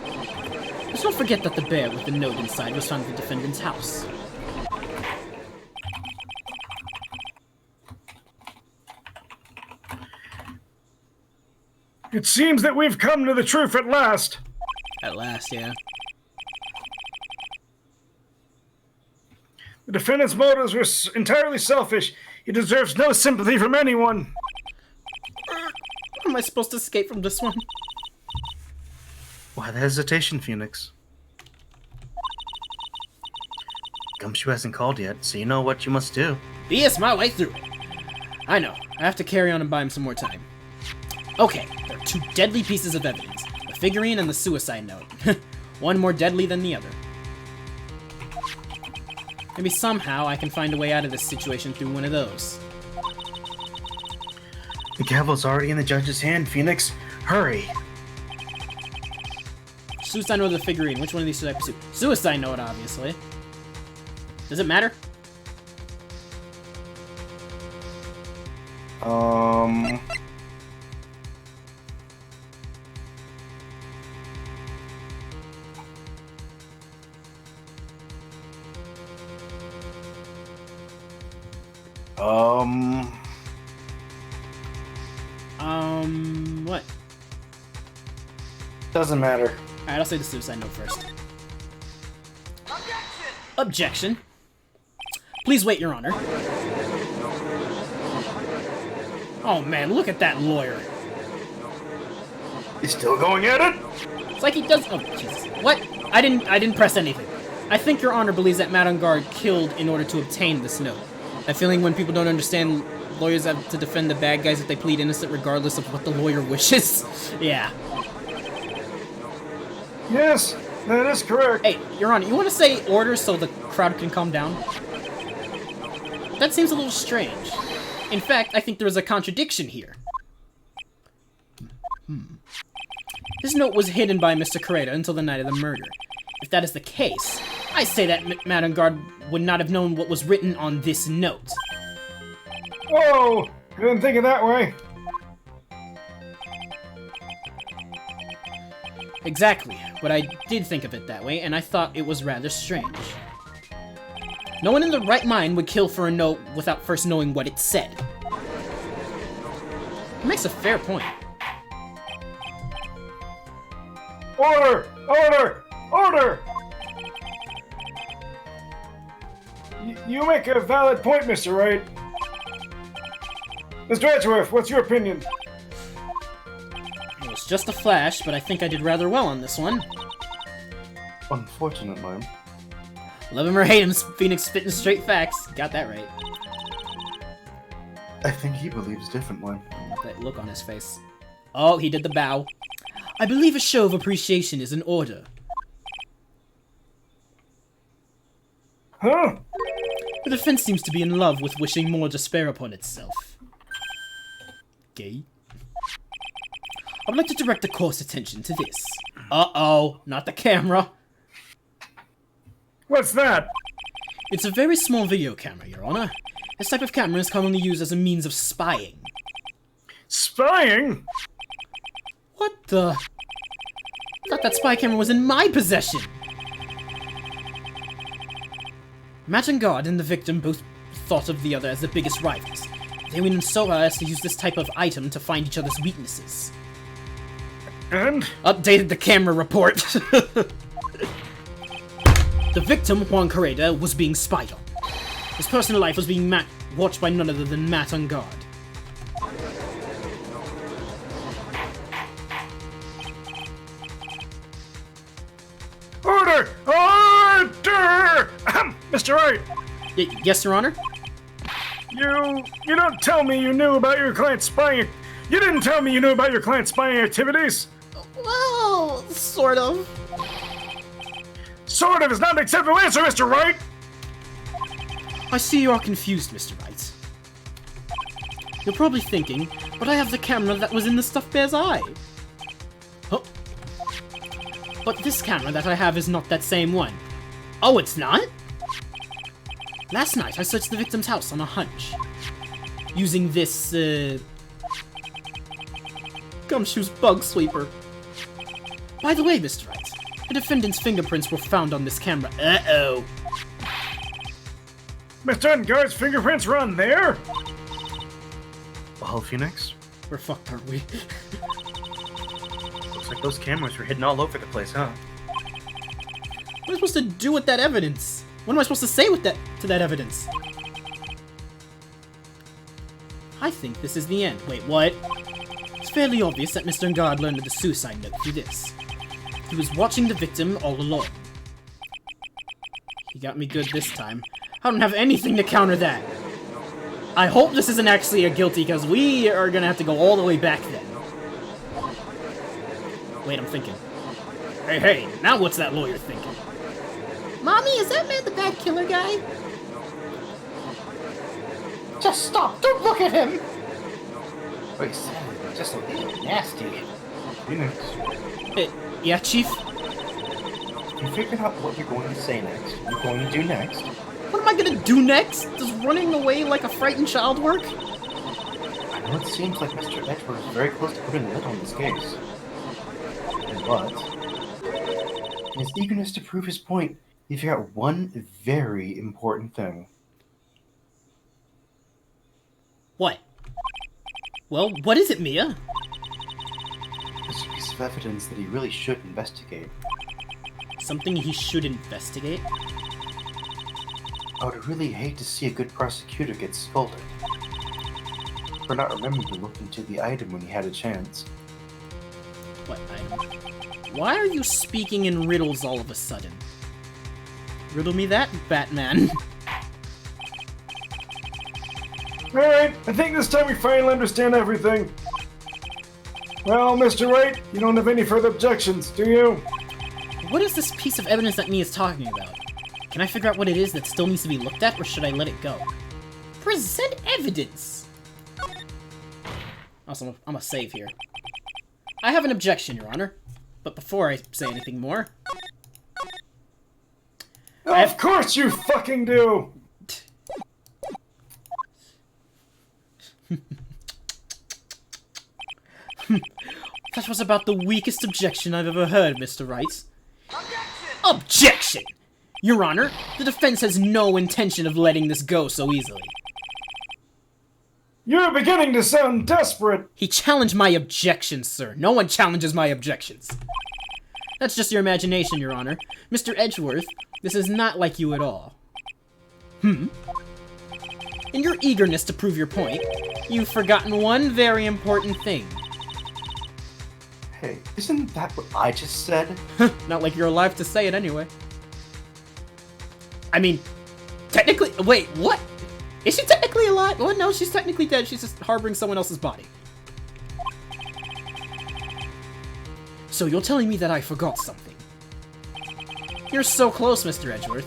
Let's not forget that the bear with the note inside was found at the defendant's house. It seems that we've come to the truth at last. At last, yeah. The defendant's motives were entirely selfish. He deserves no sympathy from anyone. How am I supposed to escape from this one? Why the hesitation, Phoenix? Gumshoe hasn't called yet, so you know what you must do. BS my way through it. I know. I have to carry on and buy him some more time. Okay, there are two deadly pieces of evidence. The figurine and the suicide note. One more deadly than the other. Maybe somehow I can find a way out of this situation through one of those. The gavel's already in the judge's hand, Phoenix. Hurry! Suicide note or the figurine? Which one of these should I pursue? Suicide note, obviously. Does it matter? What? Doesn't matter. Alright, I'll say the suicide note first. Objection! Please wait, Your Honor. Oh man, look at that lawyer. He's still going at it? It's like he does. Oh, Jesus. What? I didn't press anything. I think Your Honor believes that Matt Engarde killed in order to obtain this note. That feeling when people don't understand lawyers have to defend the bad guys if they plead innocent regardless of what the lawyer wishes. Yeah. Yes, that is correct. Hey, Your Honor, you want to say order so the crowd can calm down? That seems a little strange. In fact, I think there is a contradiction here. This note was hidden by Mr. Correa until the night of the murder. If that is the case, I say that Matt Engarde would not have known what was written on this note. Whoa! I didn't think of that way. Exactly, but I did think of it that way, and I thought it was rather strange. No one in their right mind would kill for a note without first knowing what it said. It makes a fair point. Order! Order! Order! You make a valid point, Mr. Wright. Mr. Edgeworth, what's your opinion? It was just a flash, but I think I did rather well on this one. Unfortunately. Love him or hate him, Phoenix spitting straight facts. Got that right. I think he believes differently. That look on his face. Oh, he did the bow. I believe a show of appreciation is in order. Huh? The defense seems to be in love with wishing more despair upon itself. Gay. I would like to direct the court's attention to this. Uh-oh, not the camera. What's that? It's a very small video camera, Your Honor. This type of camera is commonly used as a means of spying. Spying? What the? I thought that spy camera was in my possession! Matt Engarde and the victim both thought of the other as the biggest rivals. They went so far as to use this type of item to find each other's weaknesses. And? Updated the camera report. The victim, Juan Correa, was being spied on. His personal life was being watched by none other than Matt Engarde. Order! Order! Mr. Wright! Yes, Your Honor? You don't tell me you knew about your client's spying. You didn't tell me you knew about your client's spying activities. Well, sort of. Sort of is not an acceptable answer, Mr. Wright. I see you are confused, Mr. Wright. You're probably thinking, but I have the camera that was in the stuffed bear's eye. Huh? But this camera that I have is not that same one. Oh, it's not? Last night, I searched the victim's house on a hunch. using this, Gumshoe's bug sweeper. By the way, Mr. Wright, the defendant's fingerprints were found on this camera. Uh-oh. Mr. Engarde's fingerprints were on there? Well, Phoenix, We're fucked, aren't we? looks like those cameras were hidden all over the place, huh? What am I supposed to do with that evidence? What am I supposed to say with that to that evidence? I think this is the end. Wait, what? It's fairly obvious that Mr. Engarde learned of the suicide note through this. He was watching the victim all along. He got me good this time. I don't have anything to counter that. I hope this isn't actually a guilty, because we are gonna have to go all the way back then. Wait, I'm thinking. Hey, now what's that lawyer thinking? Mommy, is that man the bad killer guy? Just stop! Don't look at him! Wait, just a little nasty. Phoenix. Yeah, Chief? You figured out what you're going to say next. You're going to do next. What am I gonna do next? Does running away like a frightened child work? I know it seems like Mr. Edgeworth is very close to putting the lid on this case. But, in his eagerness to prove his point, he forgot one very important thing. What? Well, what is it, Mia? There's a piece of evidence that he really should investigate. Something he should investigate? I would really hate to see a good prosecutor get scolded for not remembering to look into the item when he had a chance. What item? Why are you speaking in riddles all of a sudden? Riddle me that, Batman. Alright, I think this time we finally understand everything. Well, Mr. Wright, you don't have any further objections, do you? What is this piece of evidence that Mia's talking about? Can I figure out what it is that still needs to be looked at, or should I let it go? Present evidence! Also, I'm gonna save here. I have an objection, Your Honor. But before I say anything more... Of course you fucking do! That was about the weakest objection I've ever heard, Mr. Wright. Objection! Your Honor, the defense has no intention of letting this go so easily. You're beginning to sound desperate! He challenged my objections, sir. No one challenges my objections. That's just your imagination, Your Honor. Mr. Edgeworth, this is not like you at all. In your eagerness to prove your point, you've forgotten one very important thing. Hey, isn't that what I just said? Not like you're alive to say it anyway. I mean, technically, wait, what? Is she technically alive? Well, no, she's technically dead. She's just harboring someone else's body. So you're telling me that I forgot something. You're so close, Mr. Edgeworth.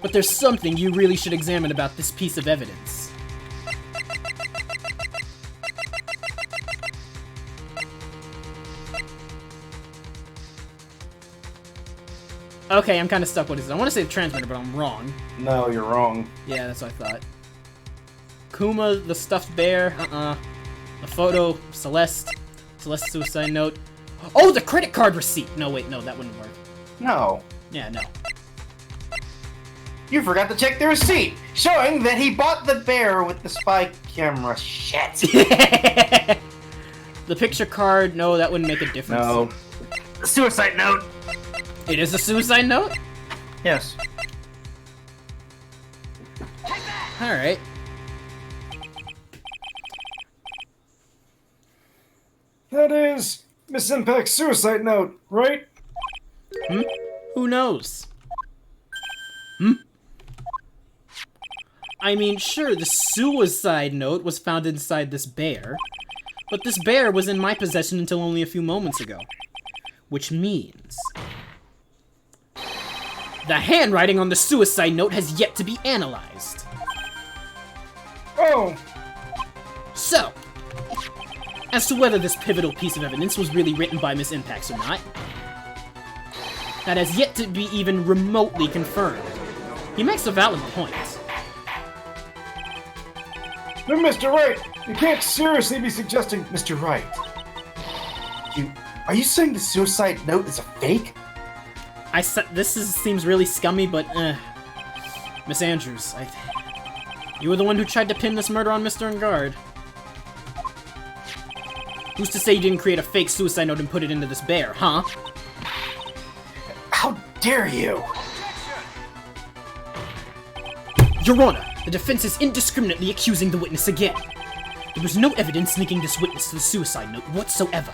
But there's something you really should examine about this piece of evidence. Okay, I'm kind of stuck. What is it? I want to say the transmitter, but I'm wrong. No, you're wrong. Yeah, that's what I thought. Kuma, the stuffed bear, The photo, Celeste's suicide note. Oh, the credit card receipt! No, wait, no, that wouldn't work. No. Yeah, no. You forgot to check the receipt, showing that he bought the bear with the spy camera. Shit. The picture card, no, that wouldn't make a difference. No. The suicide note! It is a suicide note? Yes. Alright. That is Miss Impact's suicide note, right? Who knows? I mean, sure, the suicide note was found inside this bear, but this bear was in my possession until only a few moments ago. Which means... the handwriting on the suicide note has yet to be analyzed. Oh, So, as to whether this pivotal piece of evidence was really written by Miss Impax or not, that has yet to be even remotely confirmed. He makes a valid point. No, Mr. Wright, you can't seriously be suggesting... Mr. Wright, are you saying the suicide note is a fake? Seems really scummy, but Miss Andrews, you were the one who tried to pin this murder on Mr. Engarde. Who's to say you didn't create a fake suicide note and put it into this bear, huh? How dare you? Your Honor, the defense is indiscriminately accusing the witness again. There was no evidence linking this witness to the suicide note whatsoever.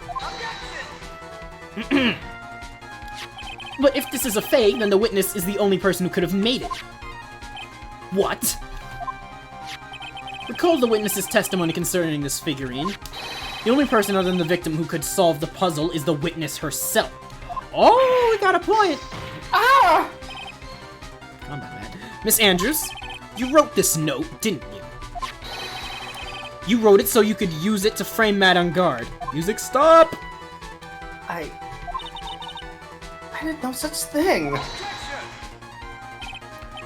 But if this is a fake, then the witness is the only person who could have made it. What? Recall the witness's testimony concerning this figurine. The only person other than the victim who could solve the puzzle is the witness herself. Oh, we got a point! Ah! Come on, man. Miss Andrews, you wrote this note, didn't you? You wrote it so you could use it to frame Matt Engarde. Music stop! I didn't know such thing.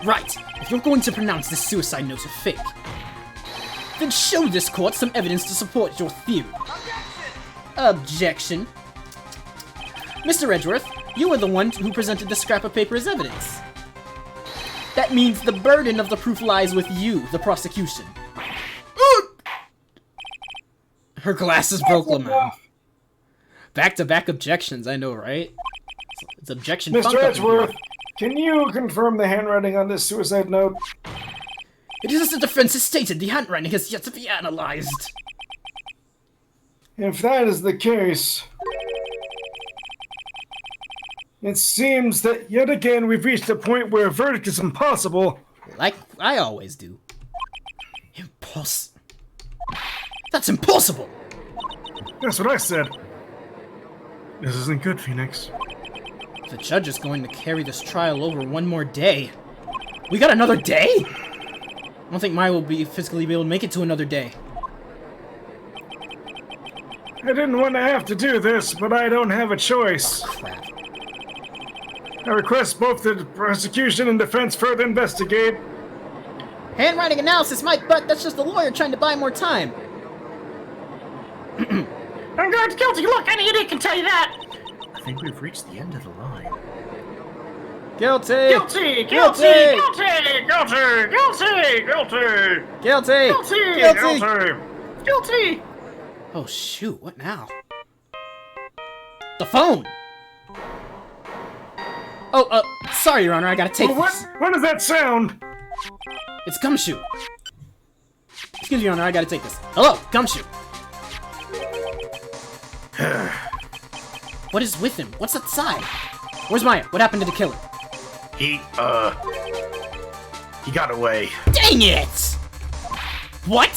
Right. If you're going to pronounce this suicide note a fake, then show this court some evidence to support your theory. Objection. Mr. Edgeworth, you were the one who presented the scrap of paper as evidence. That means the burden of the proof lies with you, the prosecution. Her glasses broke Lamau. Back-to-back objections, I know, right? It's objection. Mr. Edgeworth, can you confirm the handwriting on this suicide note? It is as the defense has stated, the handwriting has yet to be analyzed. If that is the case, it seems that yet again we've reached a point where a verdict is impossible. Like I always do. That's impossible! That's what I said. This isn't good, Phoenix. The judge is going to carry this trial over one more day. We got another day? I don't think Maya will physically be able to make it to another day. I didn't want to have to do this, but I don't have a choice. Crap. I request both the prosecution and defense further investigate. Handwriting analysis, Mike, but that's just the lawyer trying to buy more time. Engarde's guilty. Look, any idiot can tell you that. I think we've reached the end of the line. Guilty! Guilty! Guilty! Guilty! Guilty! Guilty! Guilty! Guilty! Guilty! Guilty! Guilty! Guilty! Oh shoot, what now? The phone! Oh, sorry, Your Honor, I gotta take this. What does that sound? It's Gumshoe. Excuse me, Your Honor, I gotta take this. Hello, Gumshoe. What is with him? What's outside? Where's Maya? What happened to the killer? He got away. Dang it! What?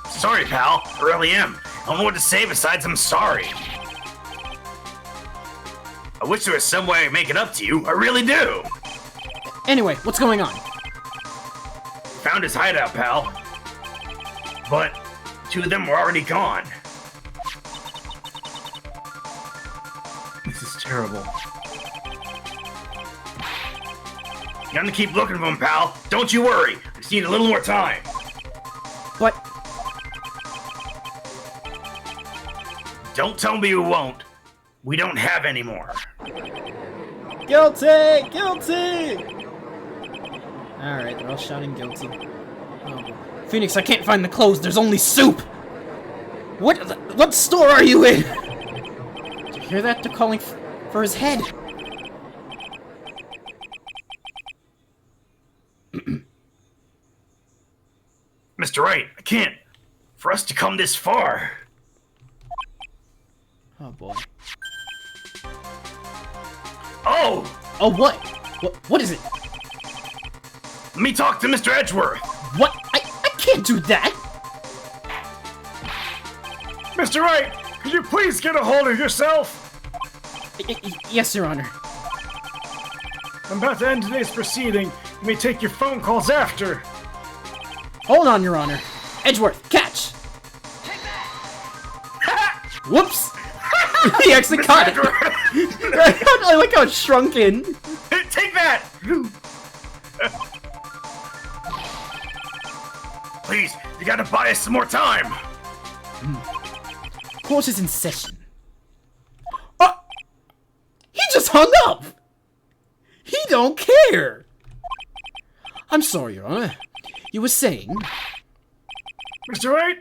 Sorry, pal. I really am. I don't know what to say besides I'm sorry. I wish there was some way of making up to you. I really do. Anyway, what's going on? Found his hideout, pal. But 2 of them were already gone. This is terrible. You gotta keep looking for him, pal. Don't you worry. I just need a little more time. But... Don't tell me you won't. We don't have any more. Guilty! Guilty! Alright, they're all shouting guilty. Oh. Phoenix, I can't find the clothes. There's only soup! What store are you in? Did you hear that? They're calling for his head. Mr. Wright, I can't. For us to come this far. Oh boy. Oh! Oh, what? What is it? Let me talk to Mr. Edgeworth. What? I can't do that! Mr. Wright, could you please get a hold of yourself? Yes, Your Honor. I'm about to end today's proceeding. You may take your phone calls after. Hold on, Your Honor. Edgeworth, catch! Whoops! He actually caught it! I like how it shrunk in. Take that! Please, You gotta buy us some more time. Court is in session. Oh! He just hung up! He don't care! I'm sorry, Your Honor. You were saying... Mr. Wright,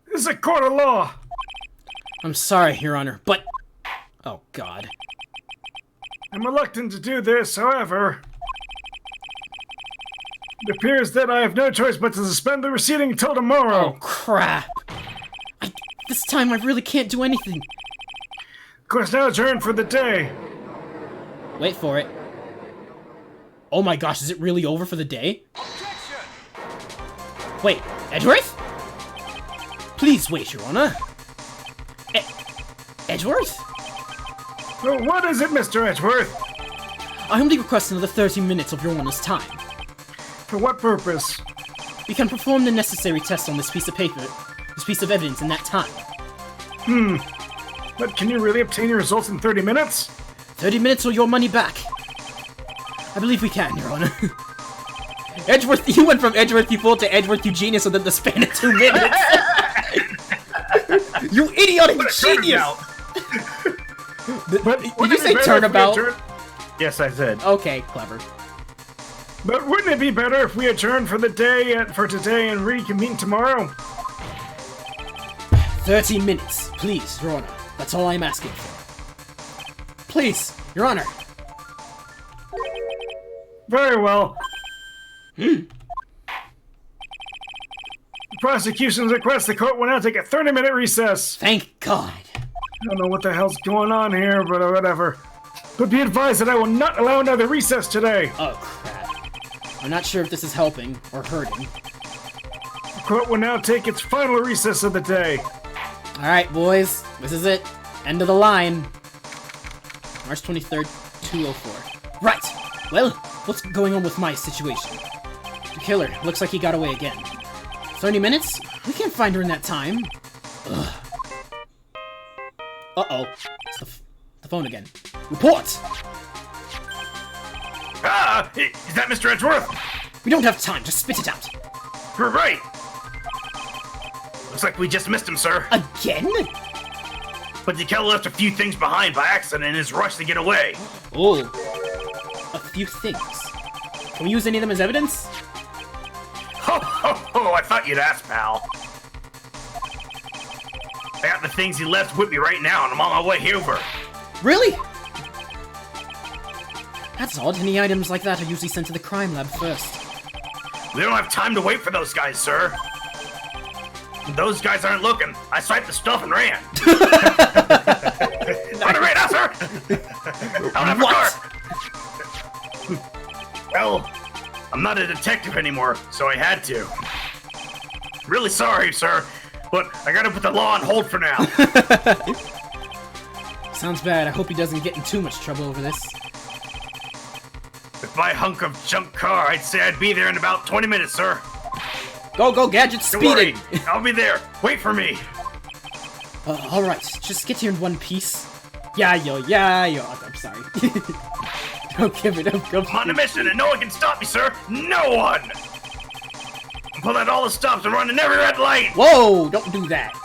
this is a court of law. I'm sorry, Your Honor, but... Oh, God. I'm reluctant to do this, however... It appears that I have no choice but to suspend the proceeding until tomorrow. Oh, crap. This time I really can't do anything. Court's now adjourned for the day. Wait for it. Oh my gosh, is it really over for the day? Wait, Edgeworth? Please wait, Your Honor. Edgeworth? Well, what is it, Mr. Edgeworth? I humbly request another 30 minutes of Your Honor's time. For what purpose? We can perform the necessary tests on this piece of paper, this piece of evidence in that time. But can you really obtain your results in 30 minutes? 30 minutes or your money back. I believe we can, Your Honor. Edgeworth, you went from Edgeworth you fool to Edgeworth you genius within the span of 2 minutes. You idiotic genius! But Did you say turnabout? Yes, I said. Okay, clever. But wouldn't it be better if we adjourn for the day for today and reconvene tomorrow? 30 minutes, please, Your Honor. That's all I'm asking for. Please, Your Honor. Very well. The prosecution's request the court will now take a 30-minute recess. Thank God. I don't know what the hell's going on here, but whatever. But be advised that I will not allow another recess today. Oh, crap. I'm not sure if this is helping or hurting. The court will now take its final recess of the day. Alright, boys. This is it. End of the line. March 23rd, 2:04. Right! Well, what's going on with my situation? The killer. Looks like he got away again. 30 minutes? We can't find her in that time. Ugh. Uh-oh. It's the phone again. Report! Ah! Is that Mr. Edgeworth? We don't have time. Just spit it out. You're right. Looks like we just missed him, sir. Again? But the killer left a few things behind by accident in his rush to get away. Oh. A few things. Can we use any of them as evidence? Ho, ho, ho! I thought you'd ask, pal. I got the things he left with me right now, and I'm on my way over. Really? That's odd. Any items like that are usually sent to the crime lab first. We don't have time to wait for those guys, sir. Those guys aren't looking. I swiped the stuff and ran. On the right now, sir! I don't have a car! Well, I'm not a detective anymore, so I had to. Really sorry, sir, but I gotta put the law on hold for now. Sounds bad. I hope he doesn't get in too much trouble over this. With my hunk of junk car, I'd say I'd be there in about 20 minutes, sir. Go, go, Gadget, Don't worry, speeding! I'll be there. Wait for me. Alright, just get here in one piece. Yeah, yo. I'm sorry. Don't give it up, go. I'm on a mission and no one can stop me, sir. No one! I'm pulling out all the stops and running every red light. Whoa, don't do that.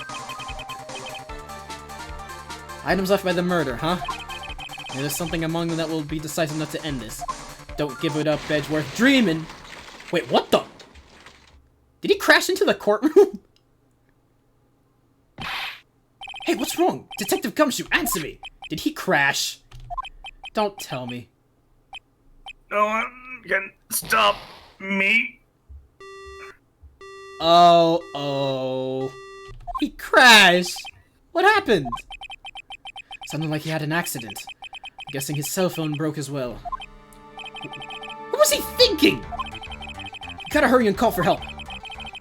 Items left by the murder, huh? There's something among them that will be decisive enough to end this. Don't give it up, Edgeworth. Dreamin'. Wait, what the? Did he crash into the courtroom? Hey, what's wrong? Detective Gumshoe, answer me! Did he crash? Don't tell me. No one can stop me. Oh. He crashed! What happened? Sounded like he had an accident. I'm guessing his cell phone broke as well. What was he thinking? You gotta hurry and call for help.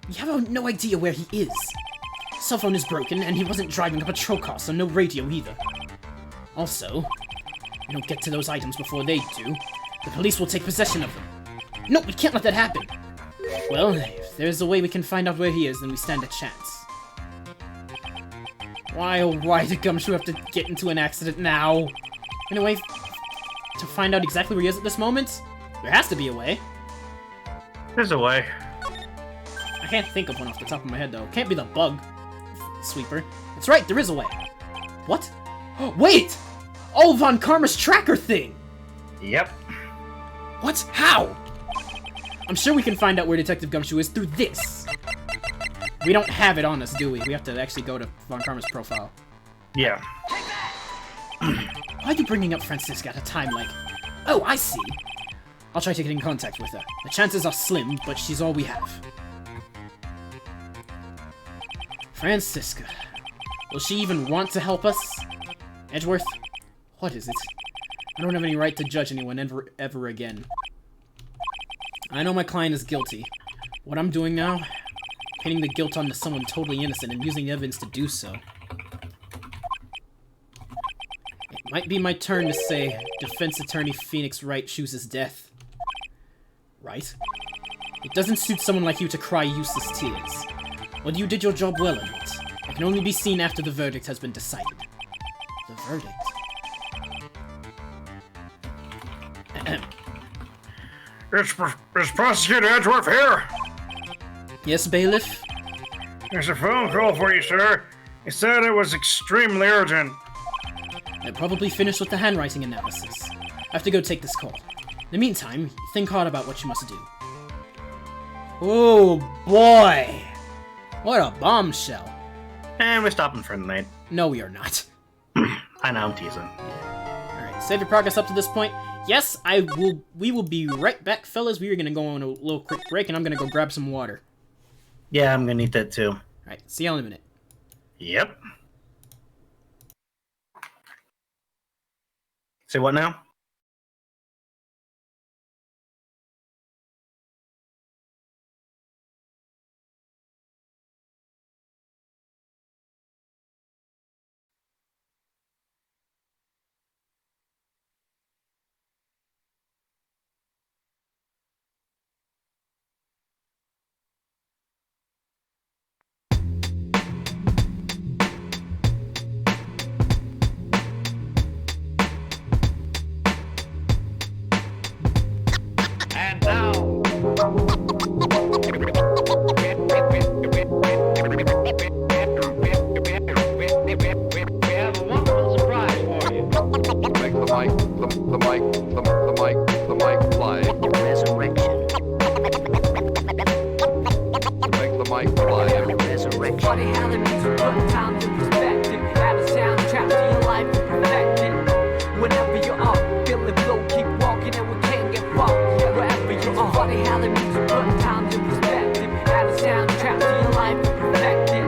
We have no idea where he is. His cell phone is broken, and he wasn't driving a patrol car, so no radio either. Also, we don't get to those items before they do. The police will take possession of them. No, we can't let that happen. Well, if there's a way we can find out where he is, then we stand a chance. Why, oh why did Gumshoe have to get into an accident now? Anyway, to find out exactly where he is at this moment? There has to be a way. There's a way. I can't think of one off the top of my head, though. Can't be the bug sweeper. That's right, there is a way. What? Wait! Oh, Von Karma's tracker thing! Yep. What? How? I'm sure we can find out where Detective Gumshoe is through this. We don't have it on us, do we? We have to actually go to Von Karma's profile. Yeah. Why are you bringing up Francisca at a time like... Oh, I see. I'll try to get in contact with her. The chances are slim, but she's all we have. Francisca. Will she even want to help us? Edgeworth? What is it? I don't have any right to judge anyone ever again. I know my client is guilty. What I'm doing now? Pinning the guilt onto someone totally innocent and using evidence to do so. It might be my turn to say, Defense Attorney Phoenix Wright chooses death. Right? It doesn't suit someone like you to cry useless tears. Whether you did your job well or not, it can only be seen after the verdict has been decided. The verdict? Is Prosecutor Edgeworth here? Yes, bailiff? There's a phone call for you, sir. He said it was extremely urgent. I probably finished with the handwriting analysis. I have to go take this call. In the meantime, think hard about what you must do. Oh boy! What a bombshell. And we're stopping for the night. No, we are not. I know, I'm teasing. Alright, save your progress up to this point. Yes, we will be right back, fellas. We are gonna go on a little quick break, and I'm gonna go grab some water. Yeah, I'm gonna need that too. Alright, see you in a minute. Yep. Say what now? And now, we have a wonderful surprise for you. Make the mic fly. Resurrection. Make the mic fly. Resurrection. Funny how the music put time to perspective. Add a soundtrack to your life and perfect it. Whenever you are feeling low, keep walking and we can't get far. Wherever you are. Funny how the music put time to perspective. Add a soundtrack to your life and perfect it.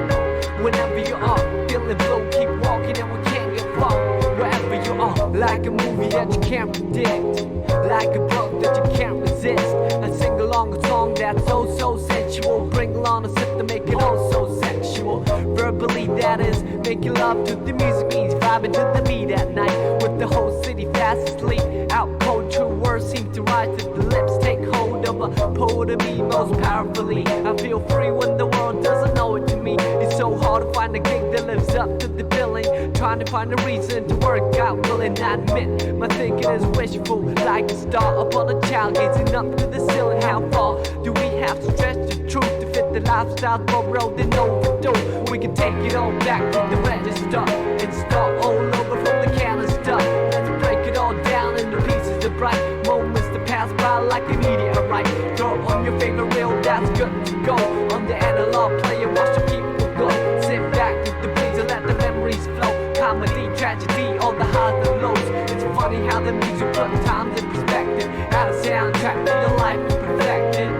Whenever you are feeling low, keep walking and we can't get far. Wherever you are. Like a movie that you can't predict. Like a drug that you can't resist. I sing along a song that's so sensual. Bring along a sip to make it oh so sexual. Verbally that is making love to the music means vibing to the beat at night. With the whole city fast asleep. Out cold true words seem to rise to the lips. Take hold of a poet of me most powerfully. I feel free when the world doesn't know it to me. It's so hard to find a gig that lives up to the billing. Trying to find a reason to work out, willing I admit my thinking is wishful. Like a star upon a child gazing up to the ceiling. How far do we have to stretch the truth to fit the lifestyle borrowed and overdue? We can take it all back to the register and start all over from the canister. Let's break it all down into pieces of bright moments that pass by like a meteorite. Throw on your favorite reel, that's good to go. On the analog player, watch the people go. Sit back with the breeze and let the memories flow. Comedy, tragedy, all the highs and lows. It's funny how the music put times in perspective. Add a soundtrack to your life and perfect it.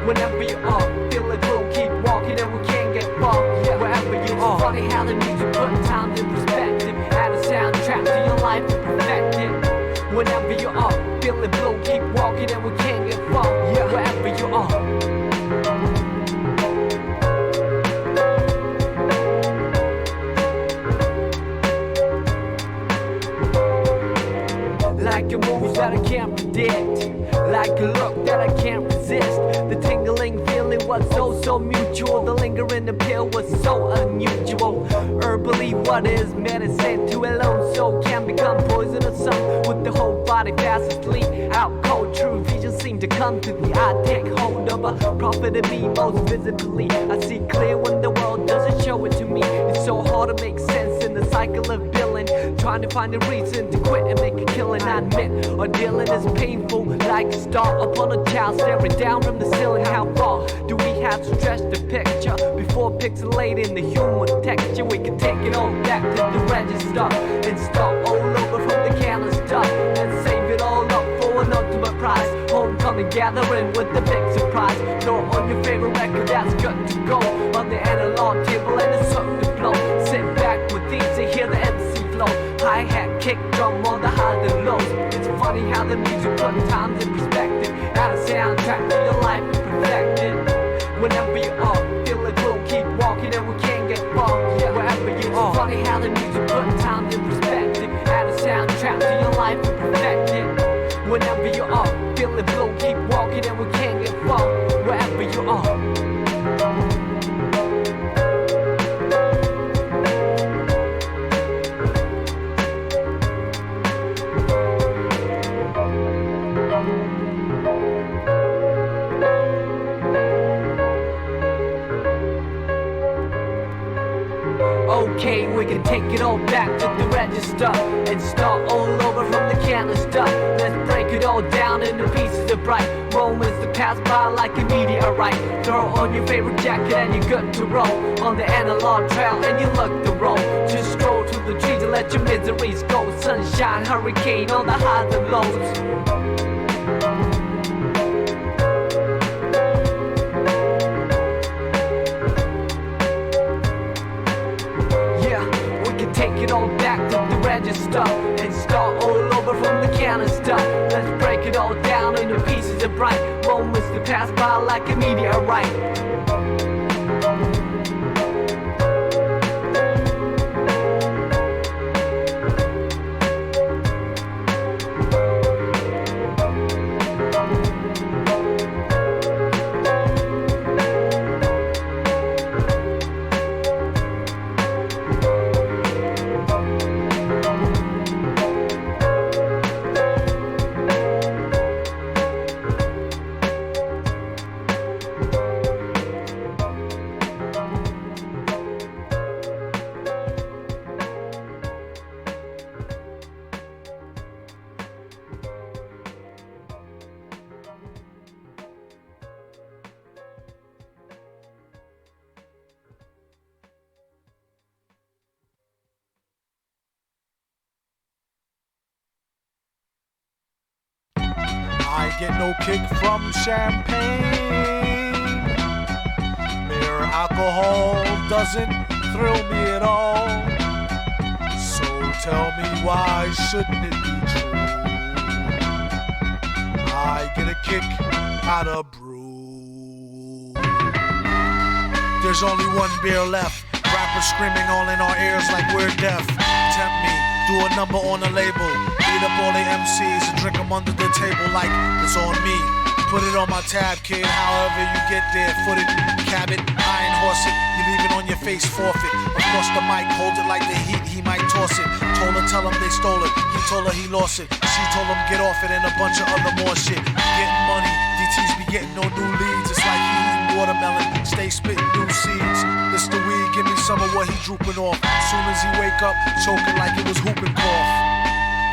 Whenever you are feeling blue, keep walking and we can't get far. Wherever you are. It's funny how the music put times in perspective. Add a soundtrack to your life and perfect it. Whenever you are feeling blue, keep walking and we can't get far. Wherever you are. Like a move that I can't predict. Like a look that I can't resist. The tingling feeling was so so mutual. The lingering appeal was so unusual. Herbally, what is medicine to a lone soul can become poison or some with the whole body fast asleep. Out cold, true vision seem to come to the eye. Take hold of a prophet of me most visibly. I see clear when the world doesn't show it to me. It's so hard to make sense in the cycle of billing. Trying to find a reason to quit and make a killing. I admit, our dealing is painful, like a star upon a child staring down from the ceiling. How far do we have to stretch the picture before pixelating the human texture? We can take it all back to the register and start all over from the canister and save it all up for an ultimate prize. Homecoming gathering with the big surprise. Throw on your favorite record that's good to go on the analog table and it's up to blow. Sit back with these and hear the MC flow. Hi-hat, kick drum on the highs and lows. It's funny how the music puts times in perspective. Add a soundtrack to your life and perfect it. Whenever you are, feel it, we'll keep walking and we can't get far. Yeah, wherever you are. It's funny how the music puts times in perspective. Add a soundtrack to your life and perfect it. Whenever you are, feel it, we'll keep walking and we can't get far. Wherever you are. Okay, we can take it all back to the register and start all over from the canister. Let's break it all down into pieces of bright moments that pass by like a meteorite. Throw on your favorite jacket and you're good to roll on the analog trail and you look the roll. Just stroll through the trees and let your miseries go. Sunshine, hurricane on the highs and lows. Take it all back to the register and start all over from the canister. Let's break it all down into pieces of bright moments that pass by like a meteorite. I get no kick from champagne. Mere alcohol doesn't thrill me at all. So tell me, why shouldn't it be true? I get a kick out of brew. There's only one beer left. Rappers screaming all in our ears like we're deaf. Tempt me, do a number on a label. Beat up all the MCs and drink them under the table like it's on me. Put it on my tab, kid, however you get there. Foot it, cab it, iron horse it. You leave it on your face, forfeit. Across the mic, hold it like the heat, he might toss it. Told her, tell him they stole it. He told her he lost it. She told him get off it and a bunch of other more shit. Getting money, DTs be getting no new leads. It's like he eating watermelon, stay spitting new seeds. It's the weed, give me some of what he drooping off. Soon as he wake up, choking like it was whooping cough.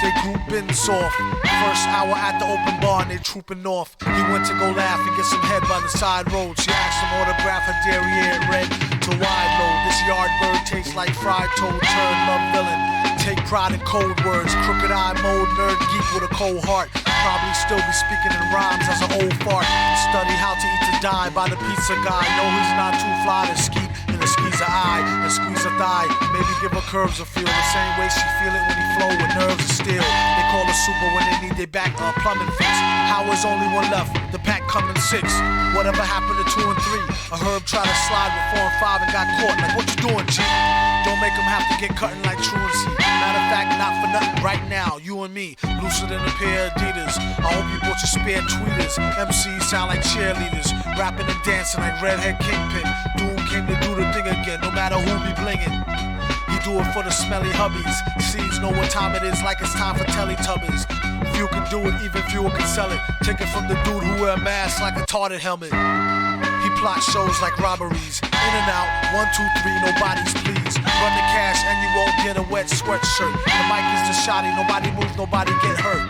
They grouping soft. First hour at the open bar and they trooping off. He went to go laugh and get some head by the side road. She asked him autograph her derriere red to wide load. This yard bird tastes like fried toad. Turd love villain. Take pride in code words. Crooked eye mode, nerd geek with a cold heart. Probably still be speaking in rhymes as an old fart. Study how to eat to die by the pizza guy. No, he's not too fly to skeet in the squeeze a eye and squeeze a thigh. Maybe give her curves a feel the same way she feel it when he flow with nerves of steel. They call her super when they need their back plumbing fix. How is only one left? The pack coming 6. Whatever happened to 2 and 3? A herb tried to slide with 4 and 5 and got caught. Like what you doing, G? Don't make them have to get cutting like truancy. Matter of fact, not for nothing right now. You and me, looser than a pair of Adidas. I hope you bought your spare tweeters. MCs sound like cheerleaders, rapping and dancing like Redhead Kingpin. Doom came to do the thing again, no matter who be blingin'. He do it for the smelly hubbies. Seeds know what time it is, like it's time for Teletubbies. Few can do it, even fewer can sell it. Take it from the dude who wear a mask like a tarted helmet. He plots shows like robberies. In and out, 1, 2, 3, nobody's pleased. Run the cash and you won't get a wet sweatshirt. The mic is the shotty, nobody moves, nobody get hurt.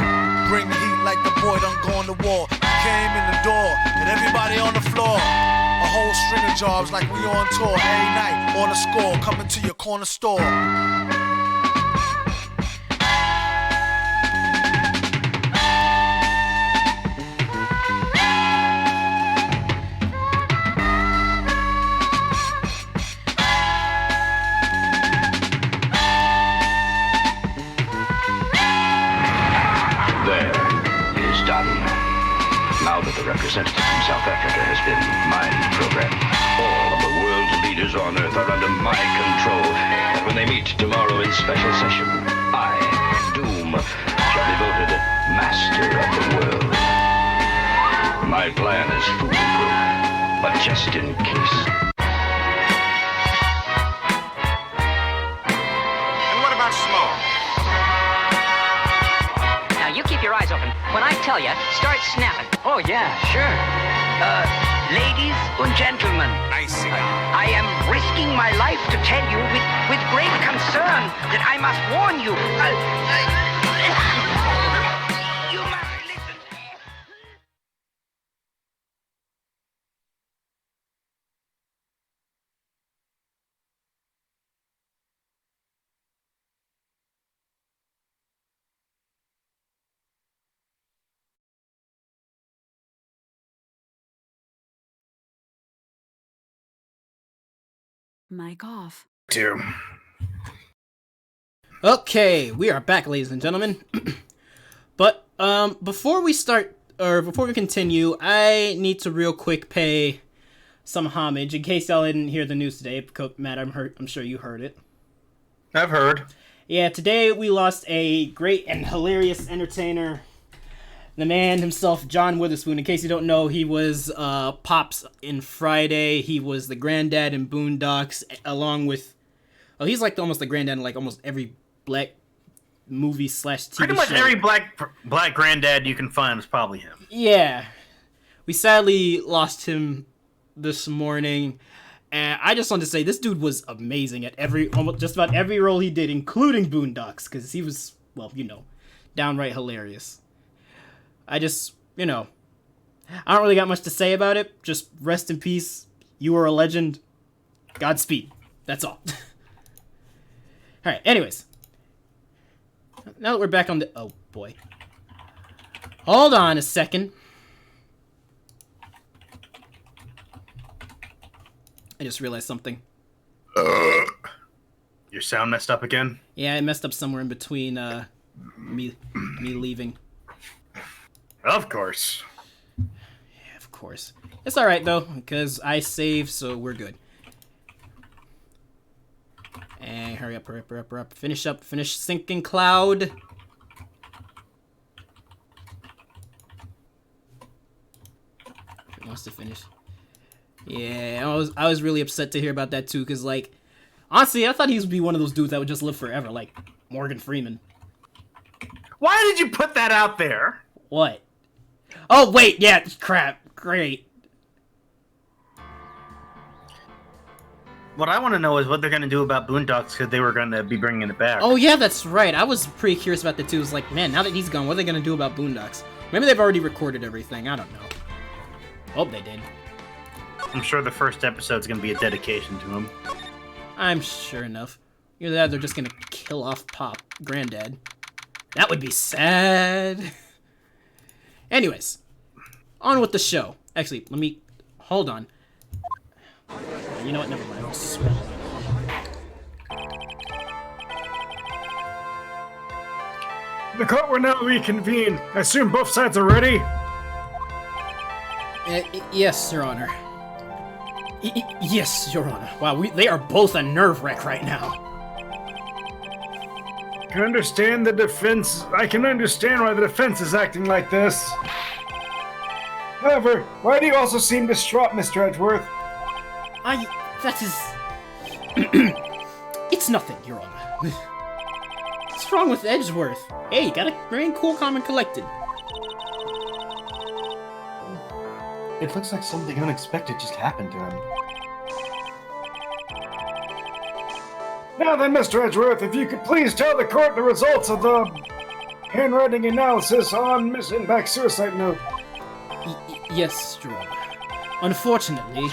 Bring the heat like the boy done go on the wall. He came in the door and everybody on the floor. A whole string of jobs like we on tour. Every night on a score, coming to your corner store. Representative from South Africa has been my program. All of the world's leaders on Earth are under my control. And when they meet tomorrow in special session, I, Doom, shall be voted master of the world. My plan is foolproof, but just in case. And what about Small? Now you keep your eyes open. When I tell you, start snapping. Oh, yeah, sure. Ladies and gentlemen. Nice cigar. I am risking my life to tell you with great concern that I must warn you. You must listen. Mic off. Two. Okay, we are back, ladies and gentlemen. But before we continue, I need to real quick pay some homage in case y'all didn't hear the news today. Matt, I'm sure you heard it. I've heard. Yeah, today we lost a great and hilarious entertainer. The man himself, John Witherspoon. In case you don't know, he was Pops in Friday. He was the granddad in Boondocks, along with... Oh, he's like almost the granddad in like almost every black movie / TV show. Pretty much every black granddad you can find is probably him. Yeah. We sadly lost him this morning. And I just want to say, this dude was amazing at just about every role he did, including Boondocks, because he was, well, downright hilarious. I just, I don't really got much to say about it. Just rest in peace. You were a legend. Godspeed. That's all. Alright, anyways. Now that we're back on the... Oh, boy. Hold on a second. I just realized something. Your sound messed up again? Yeah, it messed up somewhere in between me leaving. Of course. Yeah, of course. It's alright, though, because I saved, so we're good. And hurry up. Finish sinking cloud. It wants to finish. Yeah, I was really upset to hear about that, too, because, like, honestly, I thought he would be one of those dudes that would just live forever, like Morgan Freeman. Why did you put that out there? What? Oh, wait, yeah, crap. Great. What I want to know is what they're going to do about Boondocks, because they were going to be bringing it back. Oh, yeah, that's right. I was pretty curious about that, too. It was like, man, now that he's gone, what are they going to do about Boondocks? Maybe they've already recorded everything. I don't know. Hope they did. I'm sure the first episode's going to be a dedication to him. I'm sure enough. Either that or they're just going to kill off Granddad. That would be sad. Anyways, on with the show. Actually, let me... Hold on. You know what? Never mind. I'll spell The court will now reconvene. I assume both sides are ready? Yes, Your Honor. Yes, Your Honor. Wow, they are both a nerve wreck right now. I can understand why the defense is acting like this. However, why do you also seem distraught, Mr. Edgeworth? That is... It's nothing, Your Honor. What's wrong with Edgeworth? Hey, gotta remain cool, calm, and collected. It looks like something unexpected just happened to him. Now then, Mr. Edgeworth, if you could please tell the court the results of the handwriting analysis on Miss Impact's suicide note. Yes, Your Honor. Unfortunately,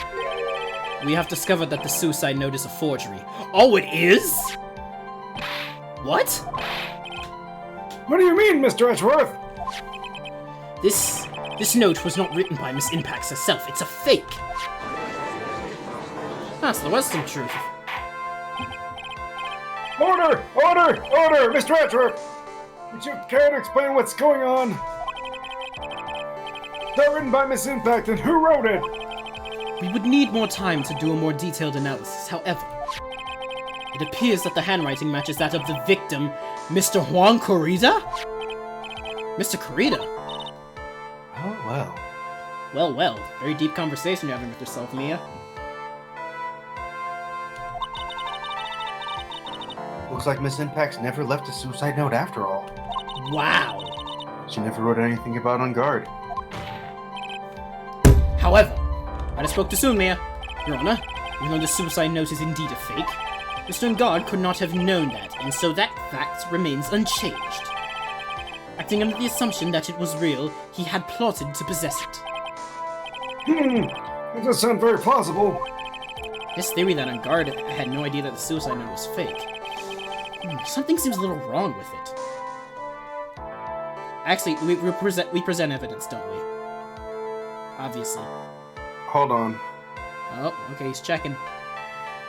we have discovered that the suicide note is a forgery. Oh, it is? What? What do you mean, Mr. Edgeworth? This note was not written by Miss Impax herself. It's a fake. Ah, so there was some truth. Order! Order! Order! Mr. Edgeworth! Would you care to explain what's going on? They're written by Miss Impact, and who wrote it? We would need more time to do a more detailed analysis. However, it appears that the handwriting matches that of the victim, Mr. Juan Corrida? Mr. Corrida? Oh, well. Well, well. Very deep conversation you're having with yourself, Mia. Looks like Miss Impact's never left a suicide note after all. Wow. She never wrote anything about Engarde. However, I spoke too soon, Mia. Your Honor, even though the suicide note is indeed a fake, Mr. Engarde could not have known that, and so that fact remains unchanged. Acting under the assumption that it was real, he had plotted to possess it. That does sound very plausible. This theory that Engarde had no idea that the suicide note was fake. Something seems a little wrong with it. Actually, we present evidence, don't we? Obviously. Hold on. Oh, okay, he's checking.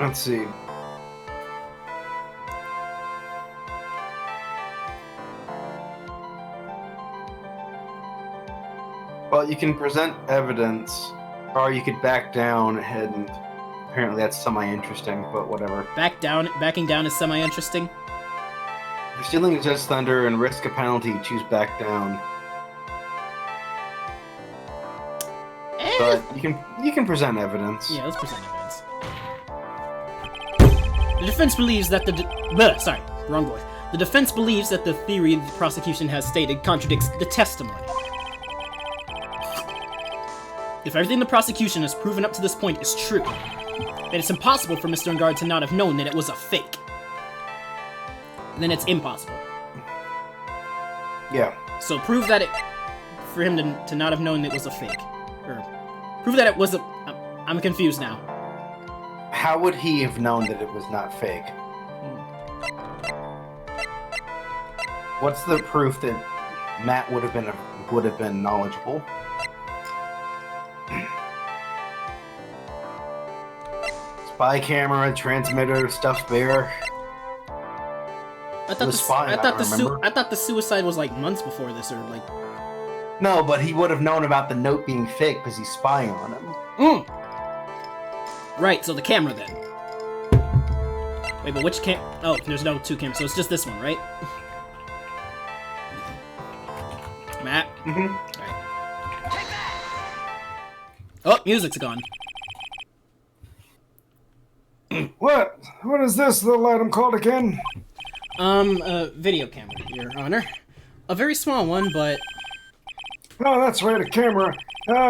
Let's see. Well, you can present evidence, or you could back down and apparently that's semi-interesting, but whatever. Backing down is semi-interesting? If you're stealing a Judge Thunder and risk a penalty, choose back down. But you can present evidence. Yeah, let's present evidence. The defense believes that sorry, wrong voice. The defense believes that the theory the prosecution has stated contradicts the testimony. If everything the prosecution has proven up to this point is true, then it's impossible for Mr. Engarde to not have known that it was a fake. Then it's impossible. Yeah. So prove that for him to not have known it was a fake. Or prove that it was a... I'm confused now. How would he have known that it was not fake? What's the proof that Matt would have been knowledgeable? Spy camera, transmitter, stuffed bear. I thought the suicide was like months before this, or like... No, but he would have known about the note being fake because he's spying on him. Right, so the camera then. Wait, but which Oh, there's no two cameras, so it's just this one, right? Matt? Mm-hmm. Alright. Oh, music's gone. What? What is this little item called again? A video camera, Your Honor. A very small one, but... Oh, that's right, a camera.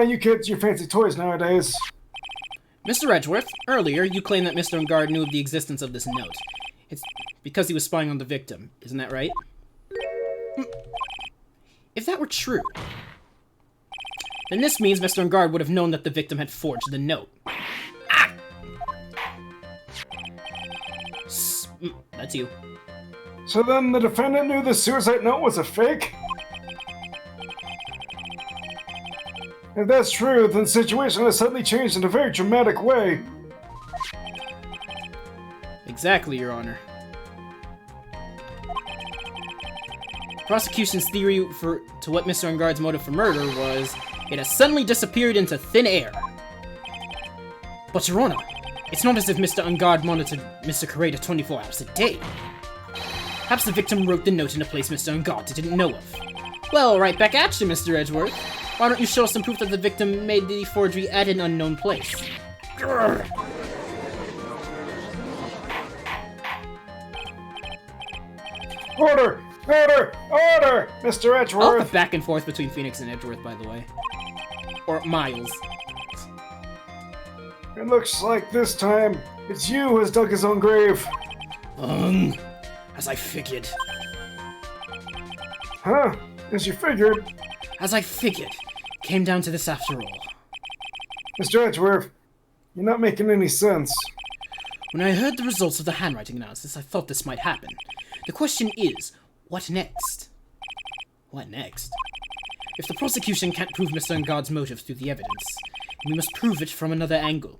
You kids, you fancy toys nowadays. Mr. Edgeworth, earlier you claimed that Mr. Engarde knew of the existence of this note. It's because he was spying on the victim, isn't that right? If that were true, then this means Mr. Engarde would have known that the victim had forged the note. Ah! That's you. So then the defendant knew the suicide note was a fake? If that's true, then the situation has suddenly changed in a very dramatic way. Exactly, Your Honor. Prosecution's theory to what Mr. Engarde's motive for murder was, it has suddenly disappeared into thin air. But Your Honor, it's not as if Mr. Engarde monitored Mr. Correda 24 hours a day. Perhaps the victim wrote the note in a place Mr. Engarde didn't know of. Well, right back at you, Mr. Edgeworth. Why don't you show us some proof that the victim made the forgery at an unknown place? Grr. Order! Order! Order! Mr. I love Edgeworth! the back and forth between Phoenix and Edgeworth, by the way. Or Miles. It looks like this time it's you who has dug his own grave. As I figured. Huh? As you figured. As I figured. Came down to this after all. Mr. Edgeworth, you're not making any sense. When I heard the results of the handwriting analysis, I thought this might happen. The question is, what next? What next? If the prosecution can't prove Mr. Engarde's motive through the evidence, we must prove it from another angle.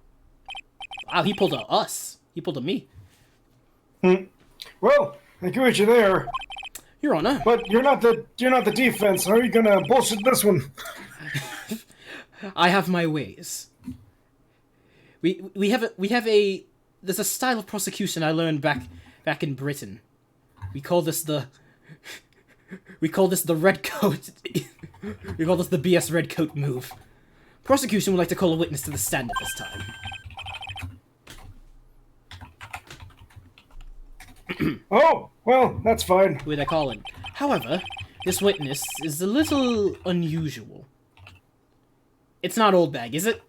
Wow, he pulled a us. He pulled a me. Well, I agree with you there. Your Honor. But you're not the defense. How are you gonna bullshit this one? I have my ways. We have a there's a style of prosecution I learned back in Britain. We call this the red coat. We call this the BS red coat move. Prosecution would like to call a witness to the stand at this time. Oh, well, that's fine. Who they call him? However, this witness is a little unusual. It's not Old Bag, is it?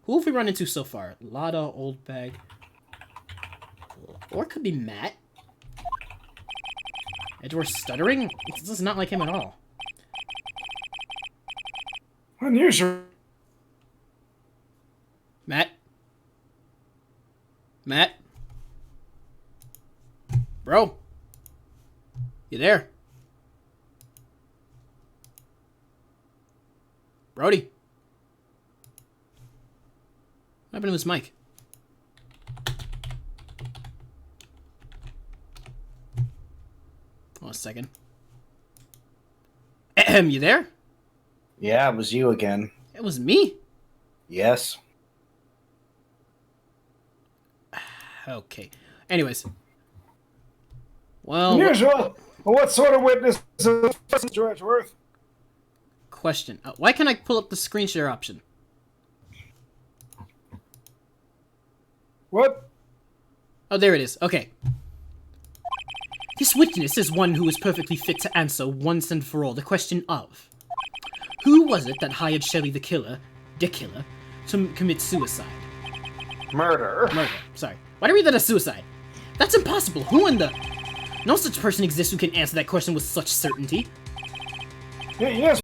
Who have we run into so far? Lada, Old Bag. Or it could be Matt. Edgeworth stuttering? This is not like him at all. Unusual. Matt? Matt? Bro? You there? Brody? What happened to his mic? Oh, a second. Ahem, you there? Yeah, it was you again. It was me? Yes. Okay. Anyways. Well... Unusual? What sort of witness is Mr. Edgeworth? Question. Why can't I pull up the screen share option? What? Oh, there it is. Okay. This witness is one who is perfectly fit to answer once and for all the question of... Who was it that hired Shelley the killer, to commit suicide? Murder. Murder. Sorry. Why do we read that as suicide? That's impossible. Who in the... No such person exists who can answer that question with such certainty. Yes,